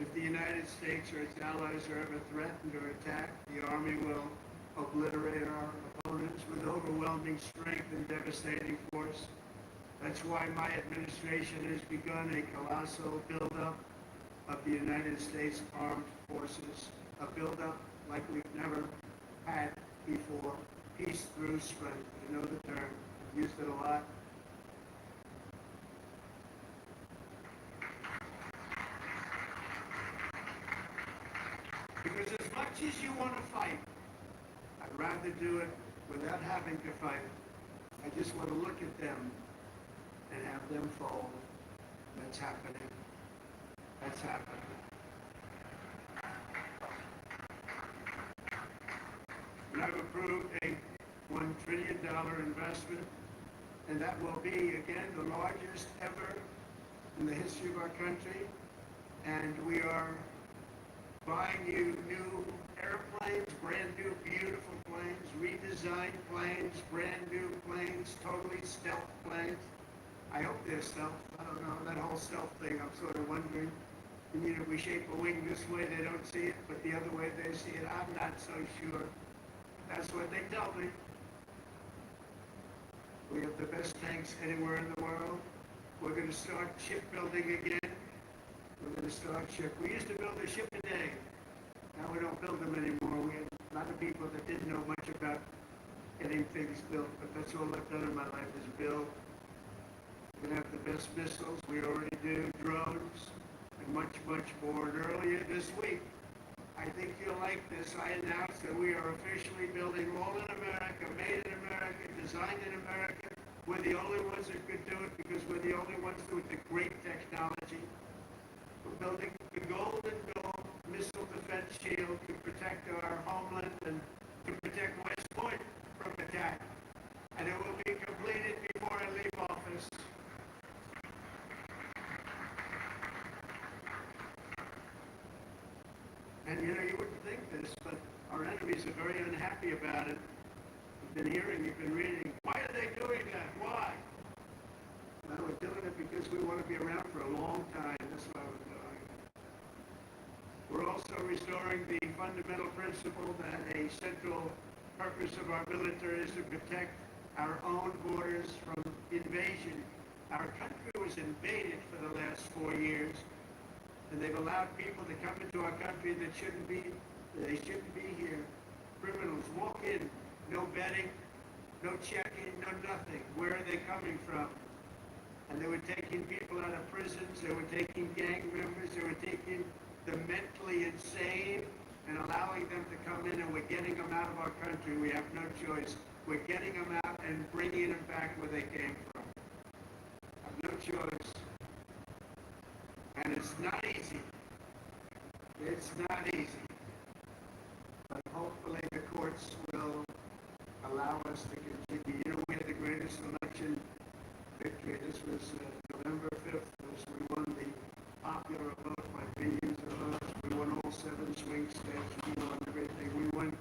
If the United States or its allies are ever threatened or attacked, the Army will obliterate our opponents with overwhelming strength and devastating force. That's why my administration has begun a colossal buildup of the United States Armed Forces, a buildup like we've never had before. Peace through strength. You know the term. I've used it a lot. Because as much as you want to fight, I'd rather do it without having to fight. I just want to look at them and have them fold. That's happening. That's happening. And I've approved a $1 trillion investment, and that will be, again, the largest ever in the history of our country. And we are buying you new airplanes, brand new beautiful planes, redesigned planes, brand new planes, totally stealth planes. I hope they're stealth. I don't know, that whole stealth thing, I'm sort of wondering. And if we shape a wing this way, they don't see it, but the other way they see it. I'm not so sure. That's what they tell me. We have the best tanks anywhere in the world. We're going to start shipbuilding again. We're going to start ship. We used to build a ship a day. Now we don't build them anymore. We had a lot of people that didn't know much about getting things built, but that's all I've done in my life is build. We're going to have the best missiles. We already do drones and much, much more. And earlier this week, I think you'll like this. I announced that we are officially building all in America, made in America, designed in America. We're the only ones that could do it because we're the only ones with the great technology. We're building the Golden Dome missile defense shield to protect our homeland and to protect West Point from attack. And it will be completed before I leave office. And you wouldn't think this, but our enemies are very unhappy about it. You've been hearing, you've been reading. Why are they doing that? Why? Well, we're doing it because we want to be around for a long time. That's why we're doing it. We're also restoring the fundamental principle that a central purpose of our military is to protect our own borders from invasion. Our country was invaded for the last 4 years. And they've allowed people to come into our country that shouldn't be here. Criminals walk in, no vetting, no checking, no nothing. Where are they coming from? And they were taking people out of prisons, they were taking gang members, they were taking the mentally insane and allowing them to come in, and we're getting them out of our country. We have no choice. We're getting them out and bringing them back where they came from. I have no choice. And it's not easy. It's not easy. But hopefully the courts will allow us to continue. We had the greatest election victory. This was November 5th. We won the popular vote by billions of votes. We won all 7 swing states. We won everything. We won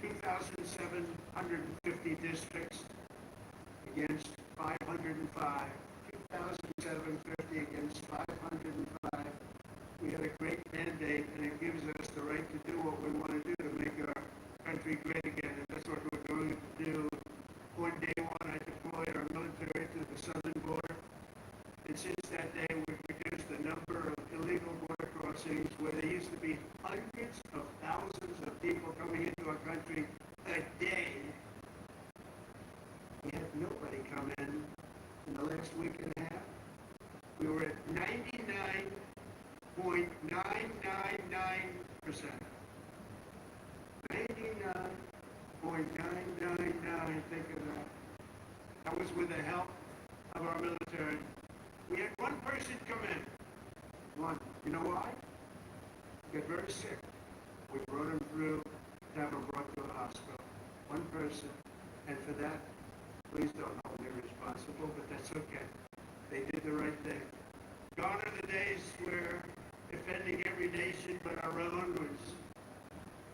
2,750 districts against 505. 2,750 against 505. We had a great mandate, and it gives us the right to do what we want to do to make our country great again, and that's what we're going to do. On day one, I deployed our military to the southern border, and since that day, we've reduced the number of illegal border crossings where there used to be hundreds of thousands of people coming into our country a day. last week and a half. We were at 99.999%. 99.999, think of that. That was with the help of our military. We had one person come in. One. You know why? He got very sick. We brought him through to have him brought to a hospital. One person. And for that, please don't hold me responsible, but that's okay. They did the right thing. Gone are the days where defending every nation but our own was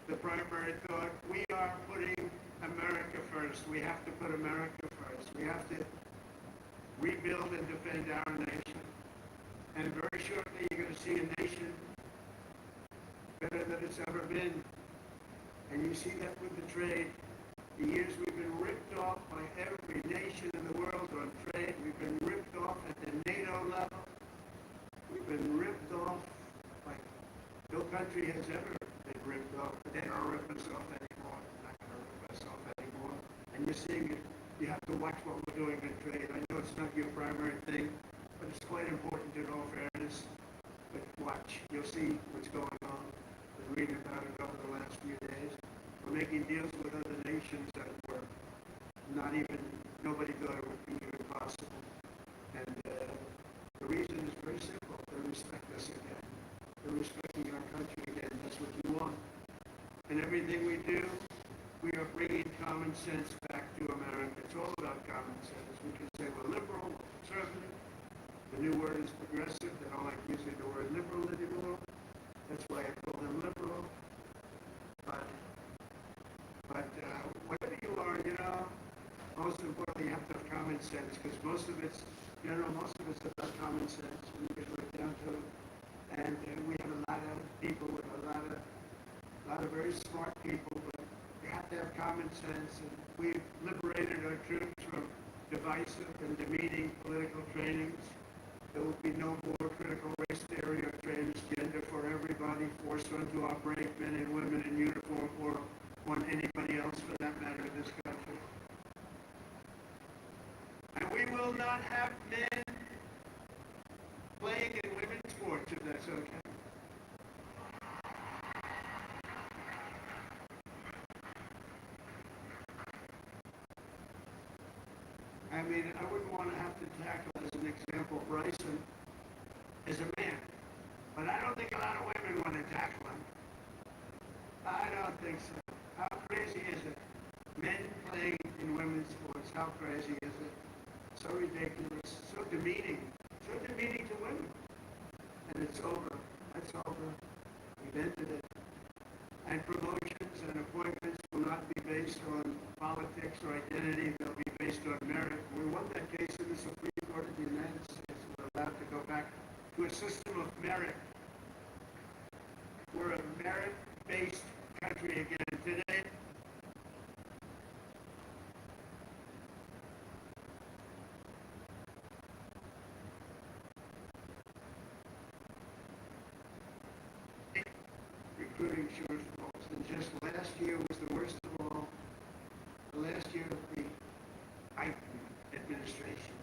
the primary thought. We are putting America first. We have to put America first. We have to rebuild and defend our nation. And very shortly, you're going to see a nation better than it's ever been. And you see that with the trade. The years we've been ripped off by every nation in the world on trade. We've been ripped off at the NATO level. We've been ripped off like no country has ever been ripped off. But they don't rip us off anymore. They're not going to rip us off anymore. And you're seeing it. You have to watch what we're doing in trade. I know it's not your primary thing, but it's quite important in all fairness. But watch. You'll see what's going on. Been reading about it over the last few days. We're making deals with other nations that were not even, nobody thought it would be even possible. And the reason is very simple. They respect us again. They're respecting our country again. That's what you want. And everything we do, we are bringing common sense back to America. It's all about common sense. We can say we're liberal, we're conservative. The new word is progressive. They don't like using the word liberal anymore. That's why I call them liberal. But whatever you are, most importantly, you have to have common sense, because most of it's about common sense when you get right down to it. And we have a lot of people with a lot of very smart people, but you have to have common sense. And we've liberated our troops from divisive and demeaning political trainings. There will be no more critical race theory or transgender for everybody forced onto our brave men and women in uniform or on anybody else for that matter in this country. And we will not have men playing in women's sports, if that's okay. I mean, I wouldn't want to have to tackle, as an example, Bryson as a man. But I don't think a lot of women want to tackle him. I don't think so. How crazy is it? Men playing in women's sports, how crazy is it? So ridiculous, so demeaning to women. And it's over. That's over. We've ended it. And promotions and appointments will not be based on politics or identity. They'll be based on merit. We won that case in the Supreme Court of the United States. We're allowed to go back to a system of merit. We're a merit-based country again today. Recruiting shortfalls, and just last year was the worst of all. The last year of the Biden administration.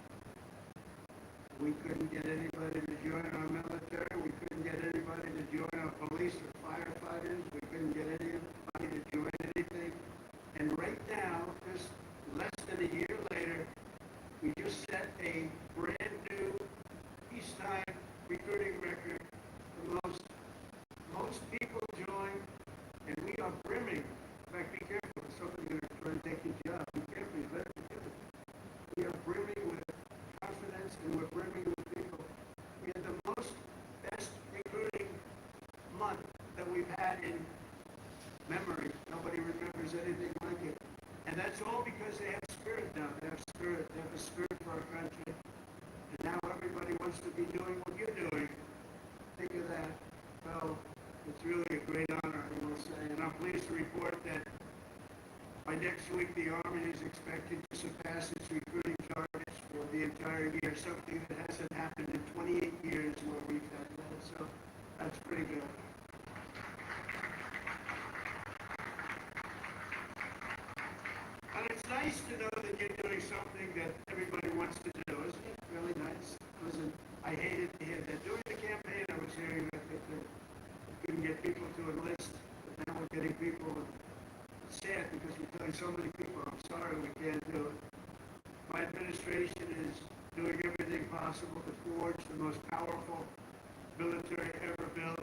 We couldn't get anybody to join our military. We couldn't get anybody to join our police or firefighters. We couldn't get anybody to join anything. And right now, just less than a year later, we just set a brand new peacetime recruiting record. Most people join, and we are brimming. In fact, be careful. Somebody's going to try and take your job. Be careful. You better be careful. We are brimming with confidence, and we're brimming with people. We had the best recruiting month that we've had in memory. Nobody remembers anything like it. And that's all because they have spirit now. They have spirit. They have a spirit for our country. And now everybody wants to be doing what you're doing. Think of that. So it's really a great honor, I will say. And I'm pleased to report that by next week, the Army is expected to surpass its recruiting targets for the entire year, something that hasn't happened in 28 years where we've had that. So that's pretty good. And it's nice to know that you're doing something that everybody wants to do, isn't it? Really? I hated to hear that. During the campaign, I was hearing that they couldn't get people to enlist, but now we're getting people. It's sad because we're telling so many people, I'm sorry, we can't do it. My administration is doing everything possible to forge the most powerful military ever built.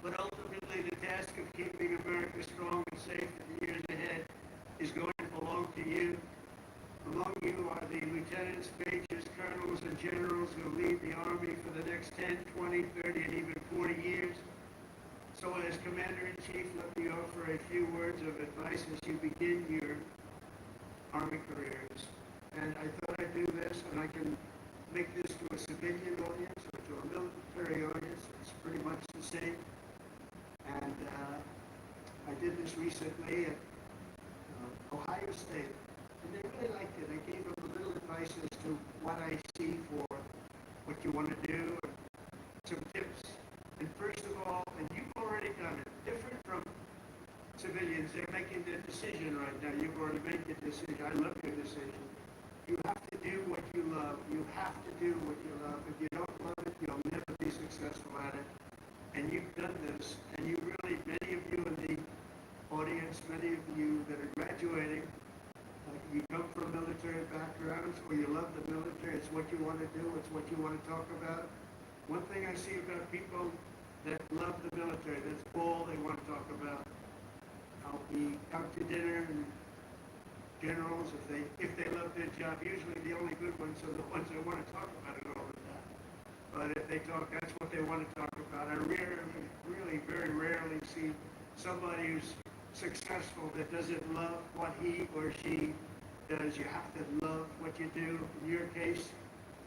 But ultimately, the task of keeping America strong and safe in the years ahead is going to belong to you. Among you are the lieutenants, majors, colonels, and generals who lead the Army for the next 10, 20, 30, and even 40 years. So as Commander-in-Chief, let me offer a few words of advice as you begin your Army careers. And I thought I'd do this, and I can make this to a civilian audience or to a military audience. It's pretty much the same. And I did this recently at Ohio State. And they really liked it. I gave them a little advice as to what I see for what you want to do, and some tips. And first of all, and you've already done it, different from civilians, they're making their decision right now. You've already made your decision. I love your decision. You have to do what you love. You have to do what you love. If you don't love it, you'll never be successful at it. And you've done this, and you really, many of you in the audience, many of you that are graduating, you come from military backgrounds, or you love the military, it's what you want to do, it's what you want to talk about. One thing I see about people that love the military, that's all they want to talk about. I'll be out to dinner, and generals, if they love their job, usually the only good ones are the ones that want to talk about it all the time. But if they talk, that's what they want to talk about. I really, very rarely see somebody who's successful that doesn't love what he or she does. You have to love what you do. In your case,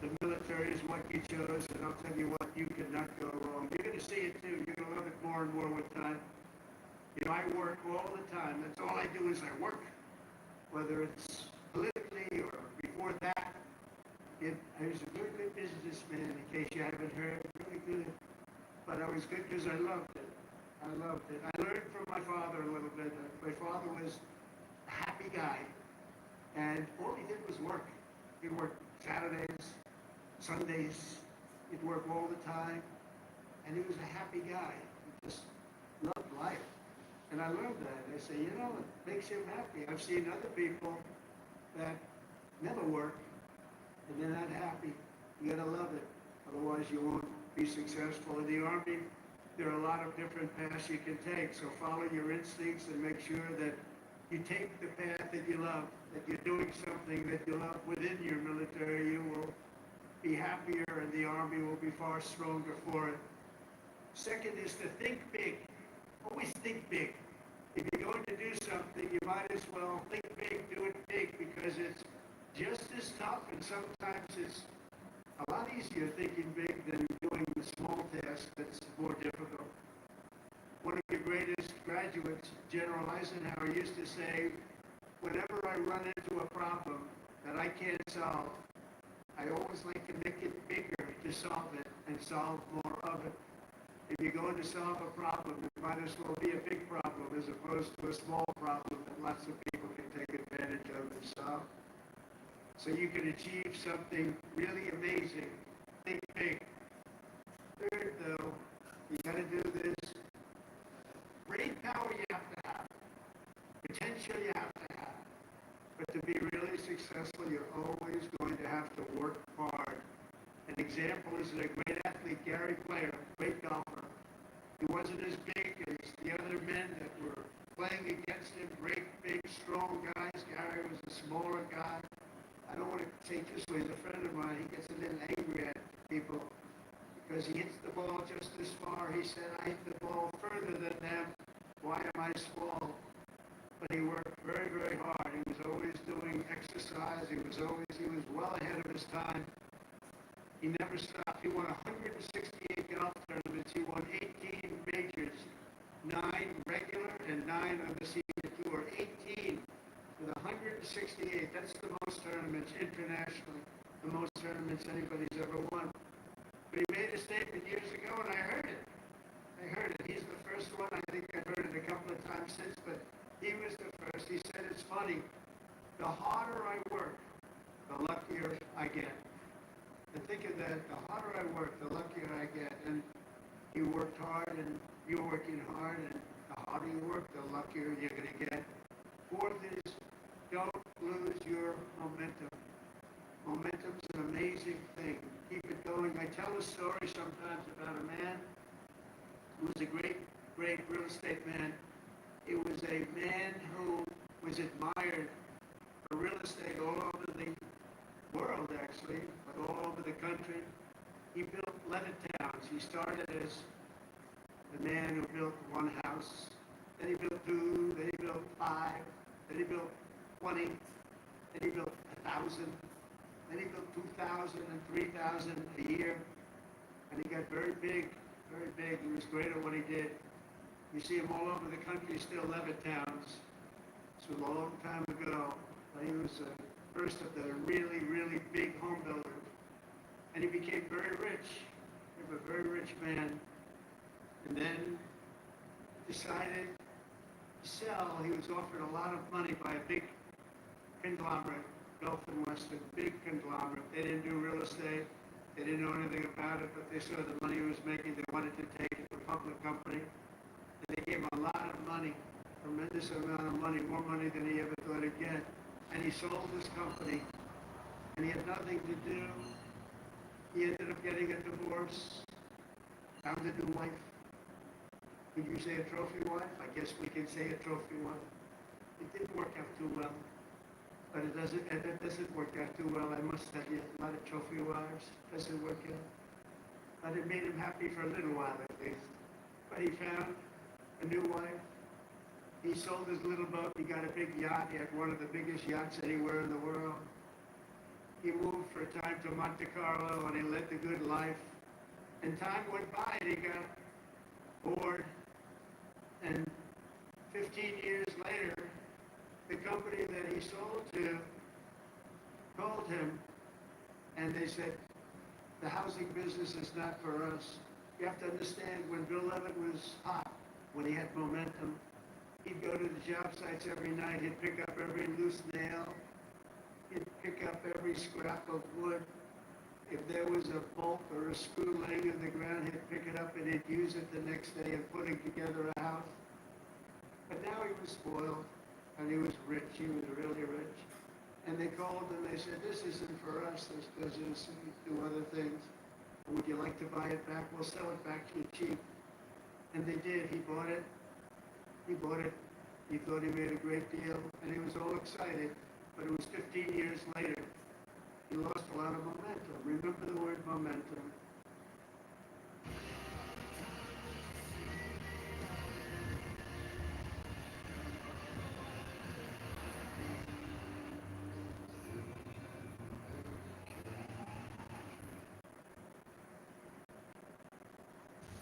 the military is what you chose, and I'll tell you what, you cannot go wrong. You're going to see it too. You're going to love it more and more with time. You know, I work all the time. That's all I do is I work. Whether it's politically or before that, I was a good businessman, in case you haven't heard, really good. But I was good because I loved it. I loved it. I learned from my father a little bit. My father was a happy guy, and all he did was work. He worked Saturdays, Sundays. He'd work all the time, and he was a happy guy. He just loved life. And I love that. I say, you know, it makes him happy. I've seen other people that never work, and they're not happy. You gotta love it. Otherwise, you won't be successful. In the Army, there are a lot of different paths you can take. So follow your instincts and make sure that you take the path that you love, that you're doing something that you love within your military. You will be happier, and the Army will be far stronger for it. Second is to think big. Always think big. If you're going to do something, you might as well think big, do it big, because it's just as tough, and sometimes it's a lot easier thinking big than doing the small task that's more difficult. One of your greatest graduates, General Eisenhower, used to say, whenever I run into a problem that I can't solve, I always like to make it bigger to solve it and solve more of it. If you're going to solve a problem, it might as well be a big problem as opposed to a small problem that lots of people can take advantage of and solve. So you can achieve something really amazing. Think big. Third, though, you got to do this. Brain power you have to have. Potential you have to have. But to be really successful, you're always going to have to work hard. An example is a great athlete, Gary Player, great golfer. He wasn't as big as the other men that were playing against him, great, big, strong guys. Gary was a smaller guy. I don't want to say this way, he's a friend of mine. He gets a little angry at people because he hits the ball just as far. He said, I hit the ball further than them. Why am I small? But he worked very, very hard. He was always doing exercise. He was well ahead of his time. He never stopped. He won 168 golf tournaments. He won 18 majors, 9 regular and 9 on the senior tour. 18 with 168. That's the most tournaments internationally, the most tournaments anybody's ever won. But he made a statement years ago, and I heard it. He's the first one. I think I've heard it a couple of times since, but he was the first. He said, it's funny. The harder I work, the luckier I get. And thinking that the harder I work, the luckier I get. And you worked hard, and you're working hard, and the harder you work, the luckier you're going to get. Fourth is, don't lose your momentum. Momentum's an amazing thing. Keep it going. I tell a story sometimes about a man who was a great real estate man. It was a man who was admired for real estate all over the world, actually, but all over the country. He built leather towns. He started as the man who built one house. Then he built two. Then he built five. Then he built 20. Then he built 1,000. Then he built 2,000 and 3,000 a year. And he got very big, very big. He was great at what he did. You see him all over the country, still leather towns. It's a long time ago. He was the first of the really, really big home builders. And he became very rich. He was a very rich man. And then decided to sell. He was offered a lot of money by a big conglomerate, Gulf and Western, big conglomerate. They didn't do real estate. They didn't know anything about it, but they saw the money he was making. They wanted to take it to a public company. And they gave him a lot of money, tremendous amount of money, more money than he ever thought he'd get. And he sold his company, and he had nothing to do. He ended up getting a divorce, found a new wife. Could you say a trophy wife? I guess we can say a trophy wife. It didn't work out too well. But it doesn't work out too well. I must tell you, a lot of trophy wives doesn't work out. But it made him happy for a little while at least. But he found a new wife. He sold his little boat. He got a big yacht. He had one of the biggest yachts anywhere in the world. He moved for a time to Monte Carlo, and he led the good life. And time went by, and he got bored. And 15 years later, the company that he sold to called him, and they said, the housing business is not for us. You have to understand, when Bill Levitt was hot, when he had momentum, he'd go to the job sites every night. He'd pick up every loose nail. He'd pick up every scrap of wood. If there was a bolt or a screw laying in the ground, he'd pick it up and he'd use it the next day in putting together a house. But now he was spoiled, and he was rich. He was really rich. And they called and they said, this isn't for us, this business, and we do other things. Would you like to buy it back? We'll sell it back to you cheap. And they did. He bought it. He bought it. He thought he made a great deal, and he was all excited. But it was 15 years later. He lost a lot of momentum. Remember the word momentum.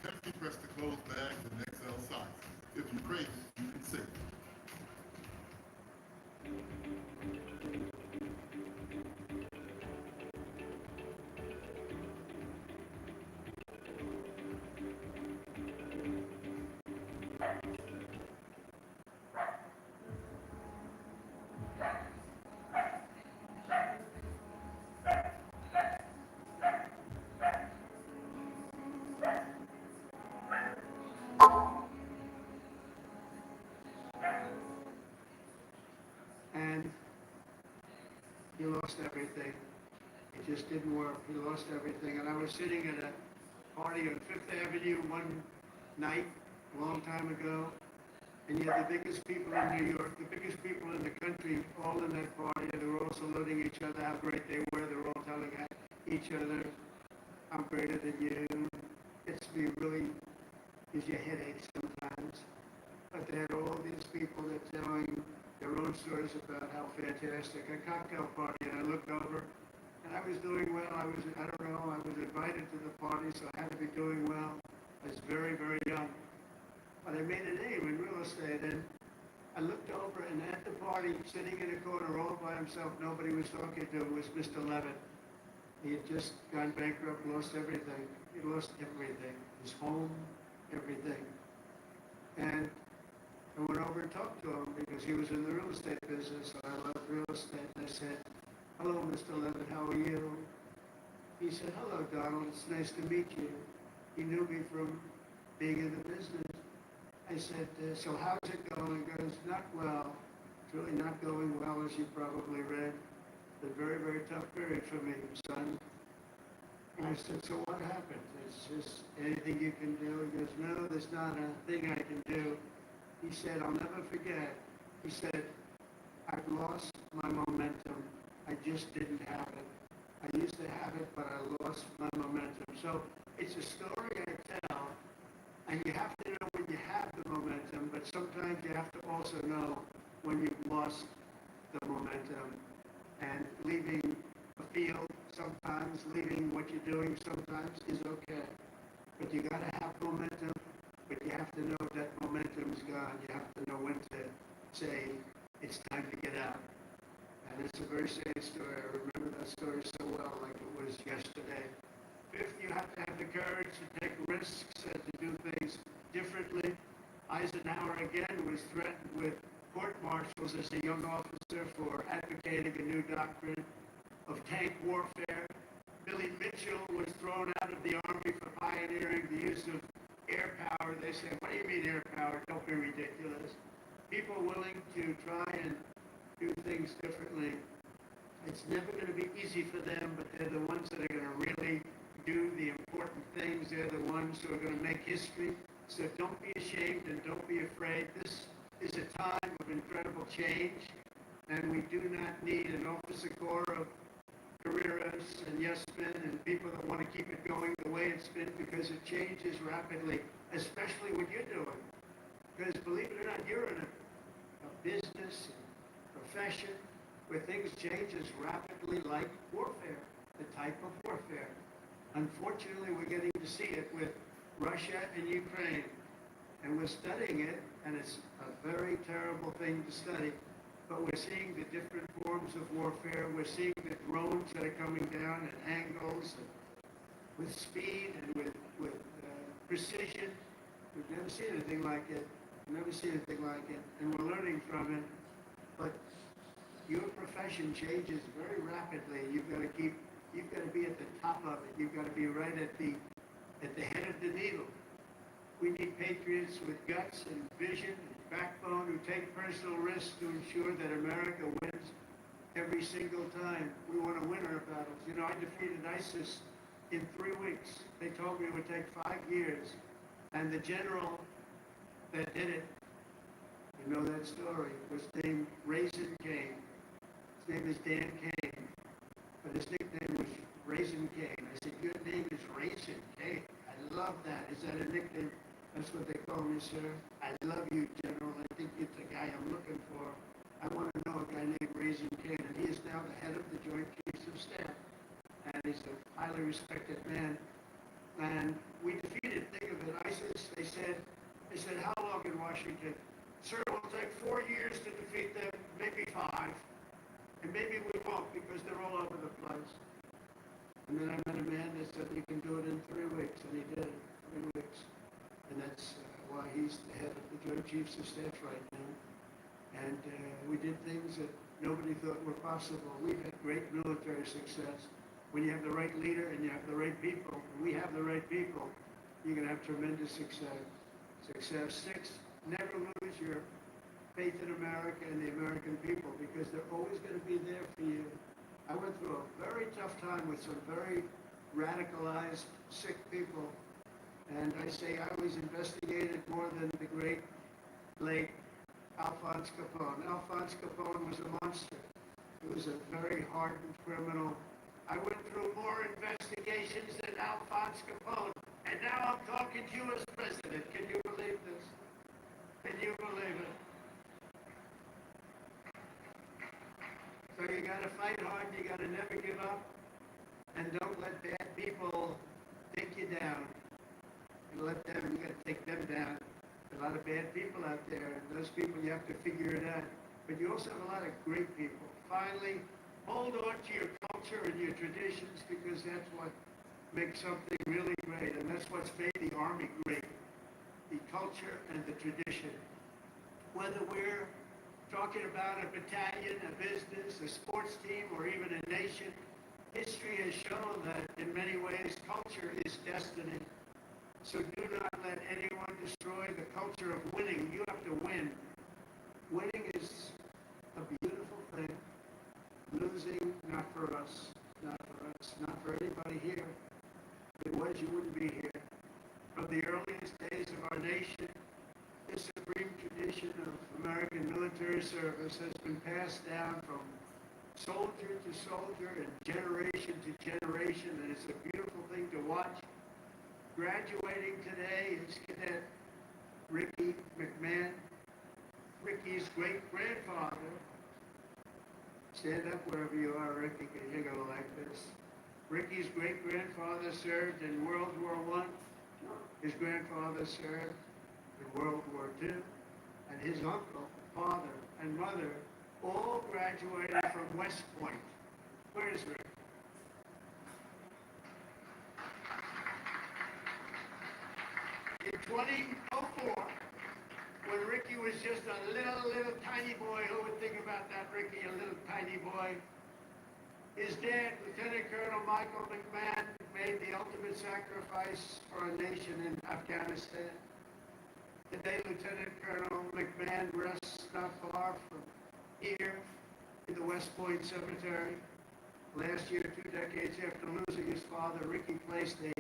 Gently press the closed bags and XL size. If you crave it, you can save it. And he lost everything. It just didn't work. He lost everything. And I was sitting at a party on Fifth Avenue one night, a long time ago, and you had the biggest people in New York, the biggest people in the country, all in that party, and they were all saluting each other, how great they were. They were all telling each other, I'm greater than you. It's really gives you headaches sometimes. But they had all these people that telling their own stories about how fantastic a cocktail party. And I looked over, and I was doing well. I was invited to the party, so I had to be doing well. I was very, very young. But I made a name in real estate, and I looked over, and at the party, sitting in a corner all by himself, nobody was talking to him, was Mr. Levitt. He had just gone bankrupt, lost everything. He lost everything. His home, everything. And I went over and talked to him because he was in the real estate business. I loved real estate. And I said, hello, Mr. Levitt, how are you? He said, hello, Donald, it's nice to meet you. He knew me from being in the business. I said, so how's it going? He goes, not well. It's really not going well, as you probably read. A very, very tough period for me, son. And I said, so what happened? Is just anything you can do? He goes, no, there's not a thing I can do. He said, I'll never forget. He said, I've lost my momentum. I just didn't have it. I used to have it, but I lost my momentum. So it's a story I tell, and you have to know when you have the momentum, but sometimes you have to also know when you've lost the momentum. And leaving a field sometimes, leaving what you're doing sometimes is okay. But you gotta have momentum, but you have to know that momentum's gone. You have to know when to say, it's time to get out. And it's a very sad story. I remember that story so well, like it was yesterday. Fifth, you have to have the courage to take risks and to do things differently. Eisenhower again was threatened with court-martials as a young officer for advocating a new doctrine of tank warfare. Billy Mitchell was thrown out of the Army for pioneering the use of air power. They said, what do you mean air power? Don't be ridiculous. People willing to try and do things differently. It's never going to be easy for them, but they're the ones that are going to really do the important things. They're the ones who are going to make history. So don't be ashamed and don't be afraid. This is a time of incredible change, and we do not need an officer corps of careerists and yes men and people that want to keep it going the way it's been, because it changes rapidly, especially what you're doing. Because believe it or not, you're in a business, profession, where things change as rapidly like warfare, the type of warfare. Unfortunately, we're getting to see it with Russia and Ukraine, and we're studying it, and it's a very terrible thing to study. But we're seeing the different forms of warfare. We're seeing the drones that are coming down at angles, and with speed and with precision. We've never seen anything like it. Never seen anything like it, and we're learning from it. But your profession changes very rapidly. You've got to be at the top of it. You've got to be right at the head of the needle. We need patriots with guts and vision and backbone who take personal risks to ensure that America wins every single time. We want to win our battles. You know, I defeated ISIS in 3 weeks. They told me it would take 5 years. And the general that did it, you know that story, was named Raisin Cane. His name is Dan Kane, but his nickname was Raisin Cane. I said, your name is Raisin Cane. I love that. Is that a nickname? That's what they call me, sir. I love you, General. I think you're the guy I'm looking for. I want to know a guy named Raisin Cane, and he is now the head of the Joint Chiefs of Staff. And he's a highly respected man. And we defeated, think of it, ISIS. They said, how long in Washington? Sir, it will take 4 years to defeat them, maybe 5. And maybe we won't, because they're all over the place. And then I met a man that said he can do it in 3 weeks, and he did it in 3 weeks. And that's why he's the head of the Joint Chiefs of Staff right now. And we did things that nobody thought were possible. We've had great military success. When you have the right leader and you have the right people, and we have the right people, you're going to have tremendous success. 6, never lose your faith in America and the American people, because they're always going to be there for you. I went through a very tough time with some very radicalized, sick people. And I say I was investigated more than the great late Alphonse Capone. Alphonse Capone was a monster. He was a very hardened criminal. I went through more investigations than Alphonse Capone. And now I'm talking to you as president. Can you believe this? Can you believe it? So you got to fight hard. You got to never give up. And don't let bad people take you down. You got to take them down. A lot of bad people out there, and those people, you have to figure it out. But you also have a lot of great people. Finally, hold on to your culture and your traditions, because that's what makes something really great, and that's what's made the Army great, the culture and the tradition. Whether we're talking about a battalion, a business, a sports team, or even a nation, History has shown that in many ways culture is destiny. So do not let anyone destroy the culture of winning. You have to win. Winning is a beautiful thing. Losing, not for us, not for us, not for anybody here. If it was, you wouldn't be here. From the earliest days of our nation, this supreme tradition of American military service has been passed down from soldier to soldier and generation to generation, and it's a beautiful thing to watch. Graduating today is Cadet Ricky McMahon, Ricky's great-grandfather. Stand up wherever you are, Ricky, because you're going to like this. Ricky's great-grandfather served in World War I. His grandfather served in World War II. And his uncle, father, and mother all graduated from West Point. Where is Rick? In 2004, when Ricky was just a little tiny boy, who would think about that, Ricky, a little tiny boy? His dad, Lieutenant Colonel Michael McMahon, made the ultimate sacrifice for a nation in Afghanistan. Today, Lieutenant Colonel McMahon rests not far from here in the West Point Cemetery. Last year, 2 decades after losing his father, Ricky placed a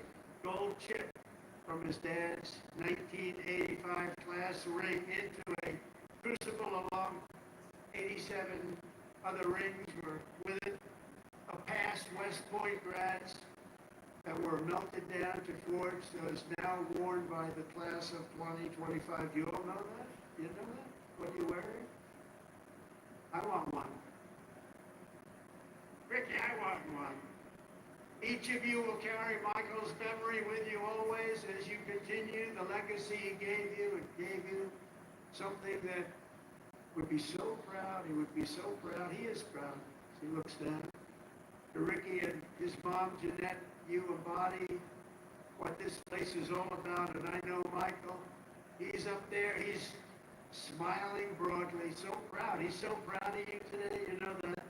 gold chip from his dad's 1985 class ring into a crucible along 87 other rings were with it. A past West Point grads that were melted down to forge those now worn by the class of 2025. You all know that? You know that? What are you wearing? I want one. Ricky, I want one. Each of you will carry Michael's memory with you always as you continue the legacy he gave you. It gave you something that would be so proud. He would be so proud. He is proud. He looks down. To Ricky and his mom, Jeanette, you embody what this place is all about. And I know Michael, he's up there. He's smiling broadly. So proud. He's so proud of you today. You know that.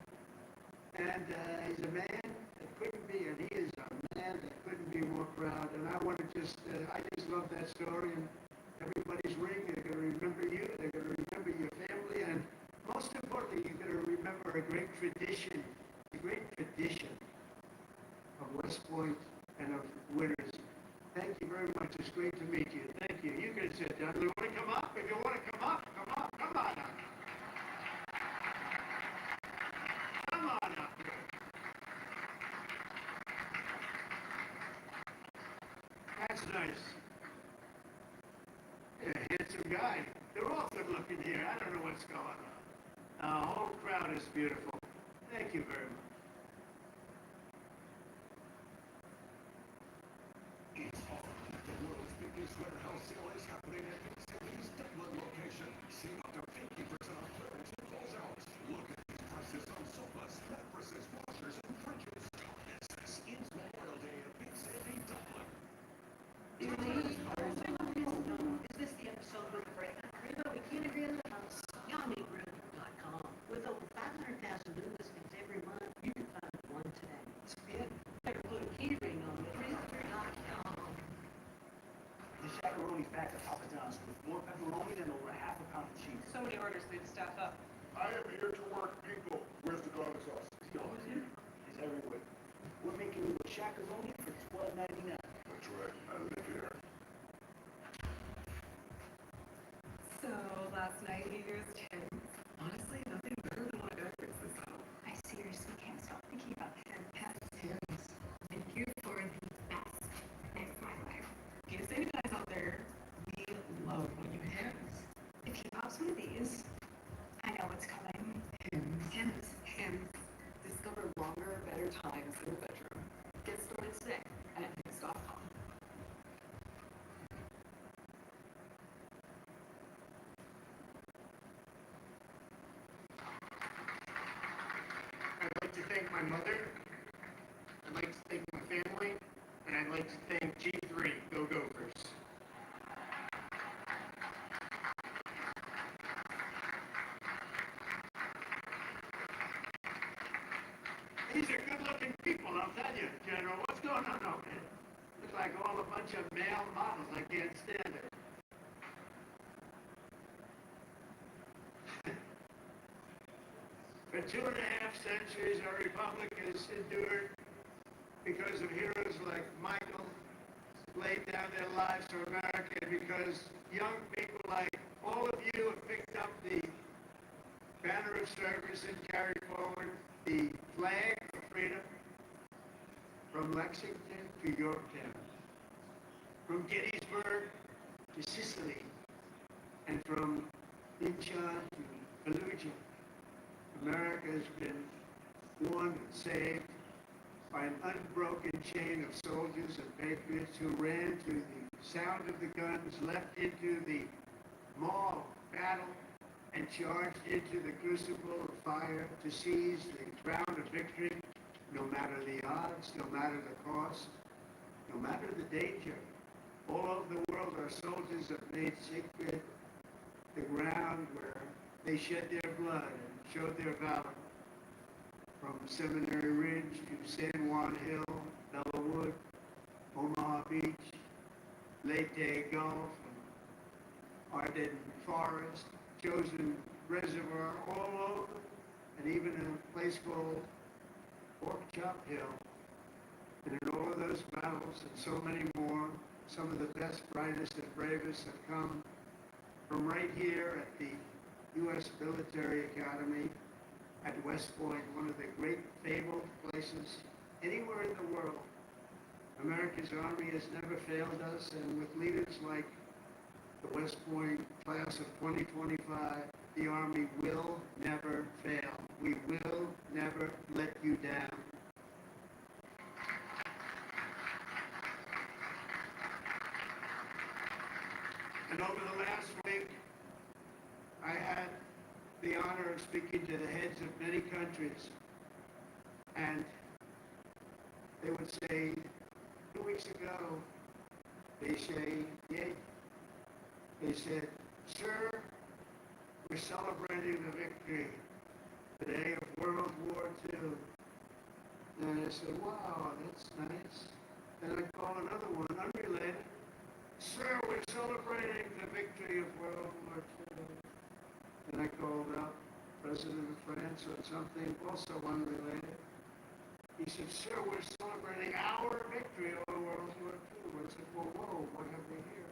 And he's a man that couldn't be, and he is a man that couldn't be more proud. And I want to I just love that story. And everybody's ring, they're going to remember you. They're going to remember your family. And most importantly, you're going to remember a great tradition, of West Point and of winners. Thank you very much. It's great to meet you. Thank you. You can sit down. You want to come up? If you want to come up, come on up. Come on up here. That's nice. Yeah, handsome guy. They're all good looking here. I don't know what's going on. The whole crowd is beautiful. Thank you very much. The world's biggest warehouse sale is happening at the city's Dublin location. Save up to 50% off clearance and closeouts. Look at these prices on sofas, mattresses, washers, and fridges. This is Memorial Day at Big Sandy Dublin. Is this the episode with the break? We can't agree on the house. YummyGroup.com. With over 500,000 new listings every month, you can find one today. It's good. Better put a keyring on the realtor.com. The Chacaroni's back at Papa John's with more pepperoni than over half a pound of cheese. So many orders, they staff up. I am here to work people. Where's the garlic sauce? Is he always here? He's everywhere. We're making you a Chacaroni for $12.99. That's right. I live here. So last night he goes Tim's. Honestly, nothing better than what Edwards this out. I seriously can't stop thinking about him past Tim's. And you for the best night of my life. You say guys out there, we love when you Hims. If he pops one of these, I know what's coming. Hims. Discover longer, better times in the bedroom. Get started today at Hims.com. I'd like to thank my mother. I'd like to thank my family. And I'd like to thank G3, Go Gophers. These are good-looking people. tell you, General, what's going on over here? Looks like all a bunch of male models. I can't stand it. For 2.5 centuries, our republic has endured because of heroes like Michael laid down their lives for America, and because young people like all of you have picked up the banner of service and carried forward the flag for freedom from Lexington to Yorktown, from Gettysburg to Sicily, and from Incheon to Fallujah. America has been won and saved by an unbroken chain of soldiers and patriots who ran to the sound of the guns, leapt into the maw of battle, and charged into the crucible of fire to seize the crown of victory, no matter the odds, no matter the cost, no matter the danger. All over the world, our soldiers have made sacred the ground where they shed their blood and showed their valor. From Seminary Ridge to San Juan Hill, Bellawood, Omaha Beach, Leyte Gulf, Ardennes Forest, Chosen Reservoir, all over, and even in a place called Pork Chop Hill. And in all of those battles and so many more, some of the best, brightest, and bravest have come from right here at the U.S. Military Academy at West Point, one of the great fabled places anywhere in the world. America's Army has never failed us, and with leaders like the West Point class of 2025, the Army will never fail. We will never let you down. And over the last week, I had the honor of speaking to the heads of many countries, and they would say, 2 weeks ago, they said, "Sir, we're celebrating the victory today of World War II." And I said, "Wow, that's nice." Then I call another one, unrelated. "Sir, we're celebrating the victory of World War II." And I called up President of France on something also unrelated. He said, "Sir, we're celebrating our victory over World War II." I said, "Well, whoa, what have we here?"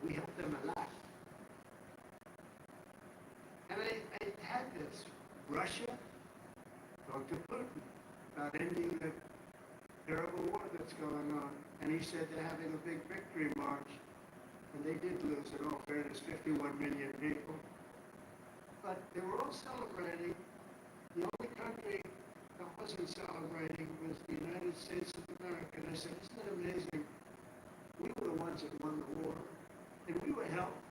We helped them a lot. And I had this. Russia talked to Putin about ending the terrible war that's going on. And he said they're having a big victory march. And they did lose, in all fairness, 51 million people. But they were all celebrating. The only country that wasn't celebrating was the United States of America. And I said, "Isn't that amazing? We were the ones that won the war. And we were helped.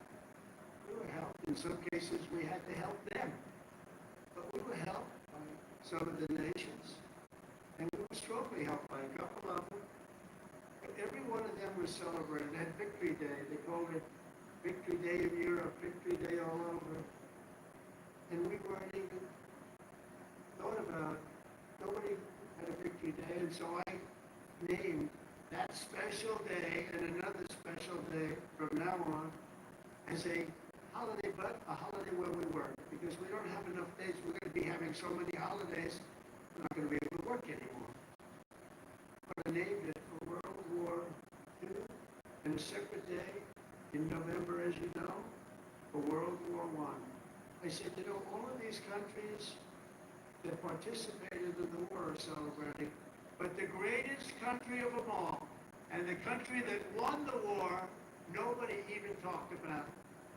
We were helped. In some cases, we had to help them. But we were helped by some of the nations. And we were strongly helped by a couple of them. But every one of them was celebrated. They had Victory Day. They called it Victory Day in Europe, Victory Day all over. And we weren't even thought about it. Nobody had a Victory Day. And so I named that special day and another special day from now on as a holiday, but a holiday where we work. Because we don't have enough days. We're going to be having so many holidays, we're not going to be able to work anymore. But I named it for World War II and a separate day in November, as you know, for World War I. I said, you know, all of these countries that participated in the war are celebrating, but the greatest country of them all, and the country that won the war, nobody even talked about.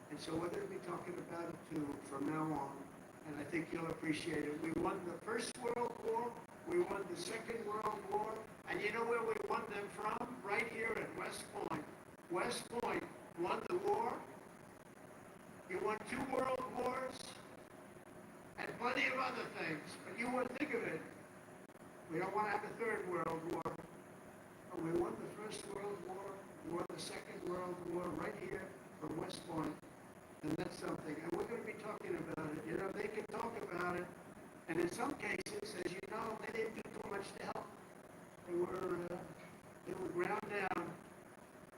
And so we're going to be talking about it too from now on, and I think you'll appreciate it. We won the First World War, we won the Second World War, and you know where we won them from? Right here at West Point. West Point won the war. You won 2 world wars and plenty of other things, but you wouldn't think of it. We don't want to have a 3rd World War. But we won the First World War, we won the Second World War right here from West Point. And that's something. And we're going to be talking about it. You know, they can talk about it, And in some cases, as you know, they didn't do too much to help. They were ground down,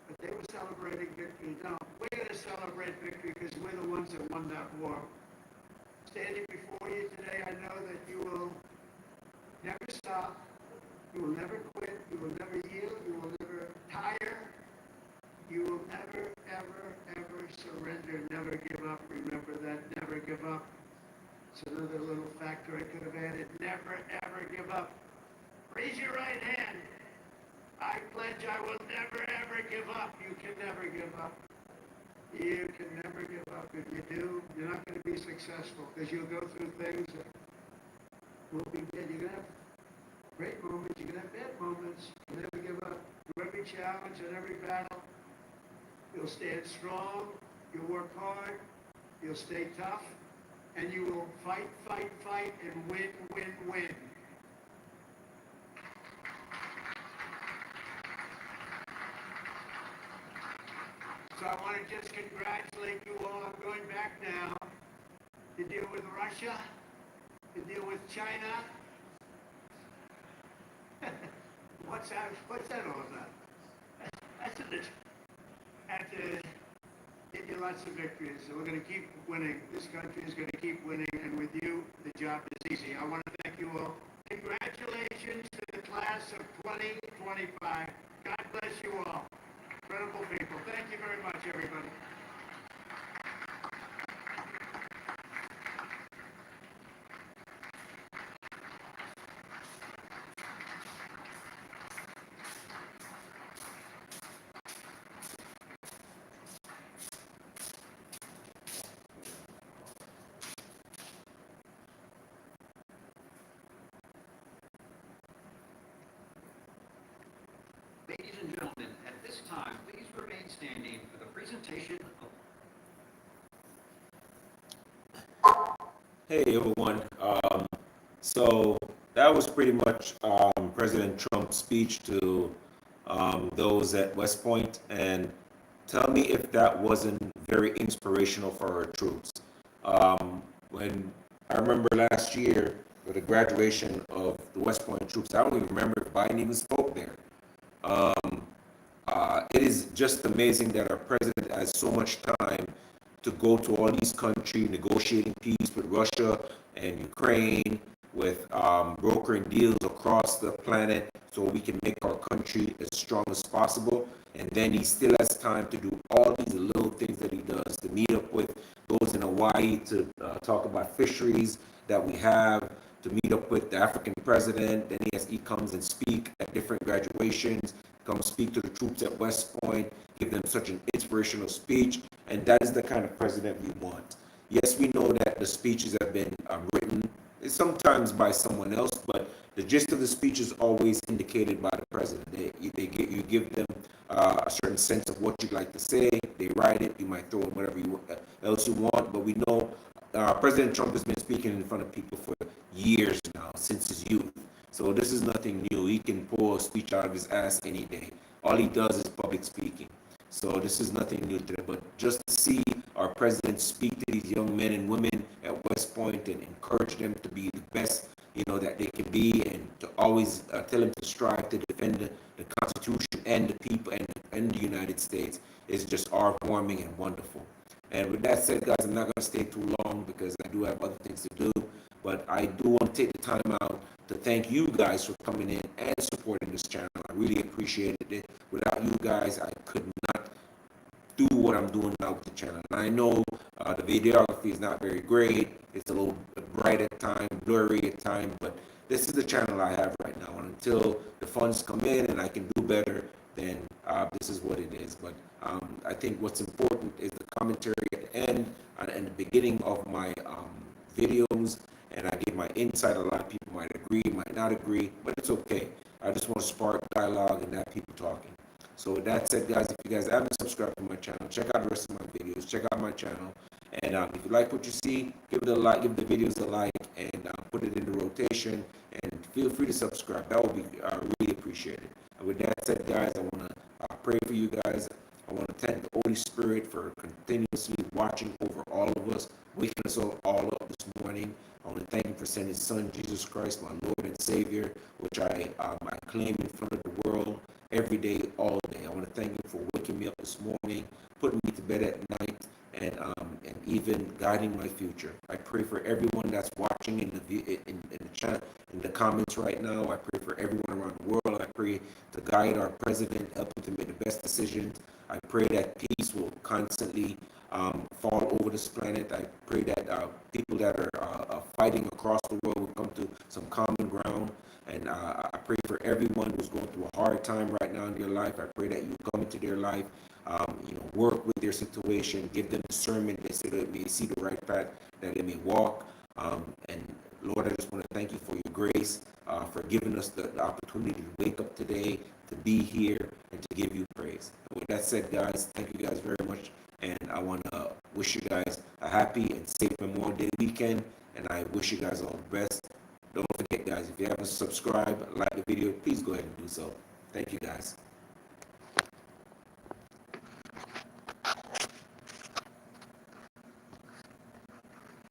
but they were celebrating victory. No, we're going to celebrate victory because we're the ones that won that war. Standing before you today, I know that you will never stop, you will never quit, you will never yield, you will never tire, you will never, ever, ever surrender, never give up. Remember that, never give up. It's another little factor I could have added. Never, ever give up. Raise your right hand. I pledge I will never, ever give up. You can never give up. You can never give up. If you do, you're not going to be successful because you'll go through things that will be good. You're going to have great moments. You're going to have bad moments. You never give up. Through every challenge and every battle, you'll stand strong. You'll work hard. You'll stay tough. And you will fight, fight, fight, and win, win, win. So I want to just congratulate you all. I'm going back now to deal with Russia, to deal with China. What's that all about? That's it. And to get you lots of victories. So we're going to keep winning. This country is going to keep winning, and with you, the job is easy. I want to thank you all. Congratulations to the class of 2025. God bless you all. Incredible people. Thank you very much, everybody. Ladies and gentlemen, at this time, please remain standing for the presentation of... Hey everyone. So that was pretty much President Trump's speech to those at West Point, and tell me if that wasn't very inspirational for our troops. When I remember last year with the graduation of the West Point troops, I don't even remember if Biden even spoke there. It is just amazing that our president has so much time to go to all these countries, negotiating peace with Russia and Ukraine, with brokering deals across the planet so we can make our country as strong as possible. And then he still has time to do all these little things that he does, to meet up with those in Hawaii, to talk about fisheries that we have, to meet up with the African president. Then he comes and speak at different graduations, come speak to the troops at West Point, give them such an inspirational speech, and that is the kind of president we want. Yes, we know that the speeches have been written sometimes by someone else, but the gist of the speech is always indicated by the president. You give them a certain sense of what you'd like to say. They write it. You might throw in whatever else you want, but we know President Trump has been speaking in front of people for years now, since his youth. So this is nothing new. He can pull a speech out of his ass any day. All he does is public speaking. So this is nothing new to them. But just to see our president speak to these young men and women at West Point and encourage them to be the best, that they can be, and to always tell them to strive to defend the Constitution and the people and the United States is just heartwarming and wonderful. And with that said, guys, I'm not going to stay too long because I do have other things to do. But I do want to take the time out to thank you guys for coming in and supporting this channel. I really appreciated it. Without you guys, I could not do what I'm doing now with the channel. And I know the videography is not very great. It's a little bright at times, blurry at times, but this is the channel I have right now. And until the funds come in and I can do better, then this is what it is. But I think what's important is the commentary at the end and the beginning of my videos, and I give my insight. A lot of people might agree, might not agree, but it's okay. I just want to spark dialogue and not people talking. So with that said, guys, if you guys haven't subscribed to my channel, check out the rest of my videos. Check out my channel. And if you like what you see, give it a like, give the videos a like, and put it into rotation. And feel free to subscribe. That would be really appreciated. And with that said, guys, I want to pray for you guys. I want to thank the Holy Spirit for continuously watching over all of us, waking us all up this morning. I I want to thank him for sending his son, Jesus Christ, my Lord and Savior, which I claim in front of the world every day, all day. I want to thank him for waking me up this morning, putting me to bed at night, and even guiding my future. I pray for everyone that's watching in the chat, in the comments right now. I pray for everyone around the world. I pray to guide our president, help him to make the best decisions. I pray that peace will constantly fall over this planet. I pray that people that are fighting across the world will come to some common ground. And I pray for everyone who's going through a hard time right now in their life. I pray that you come into their life, work with their situation, give them discernment, so that they may see the right path, that they may walk. And Lord, I just want to thank you for your grace, for giving us the opportunity to wake up today, to be here, and to give you praise. And with that said, guys, thank you guys very much. And I want to wish you guys a happy and safe Memorial Day weekend. And I wish you guys all the best. Don't forget, guys, if you haven't subscribed, like the video, please go ahead and do so. Thank you, guys.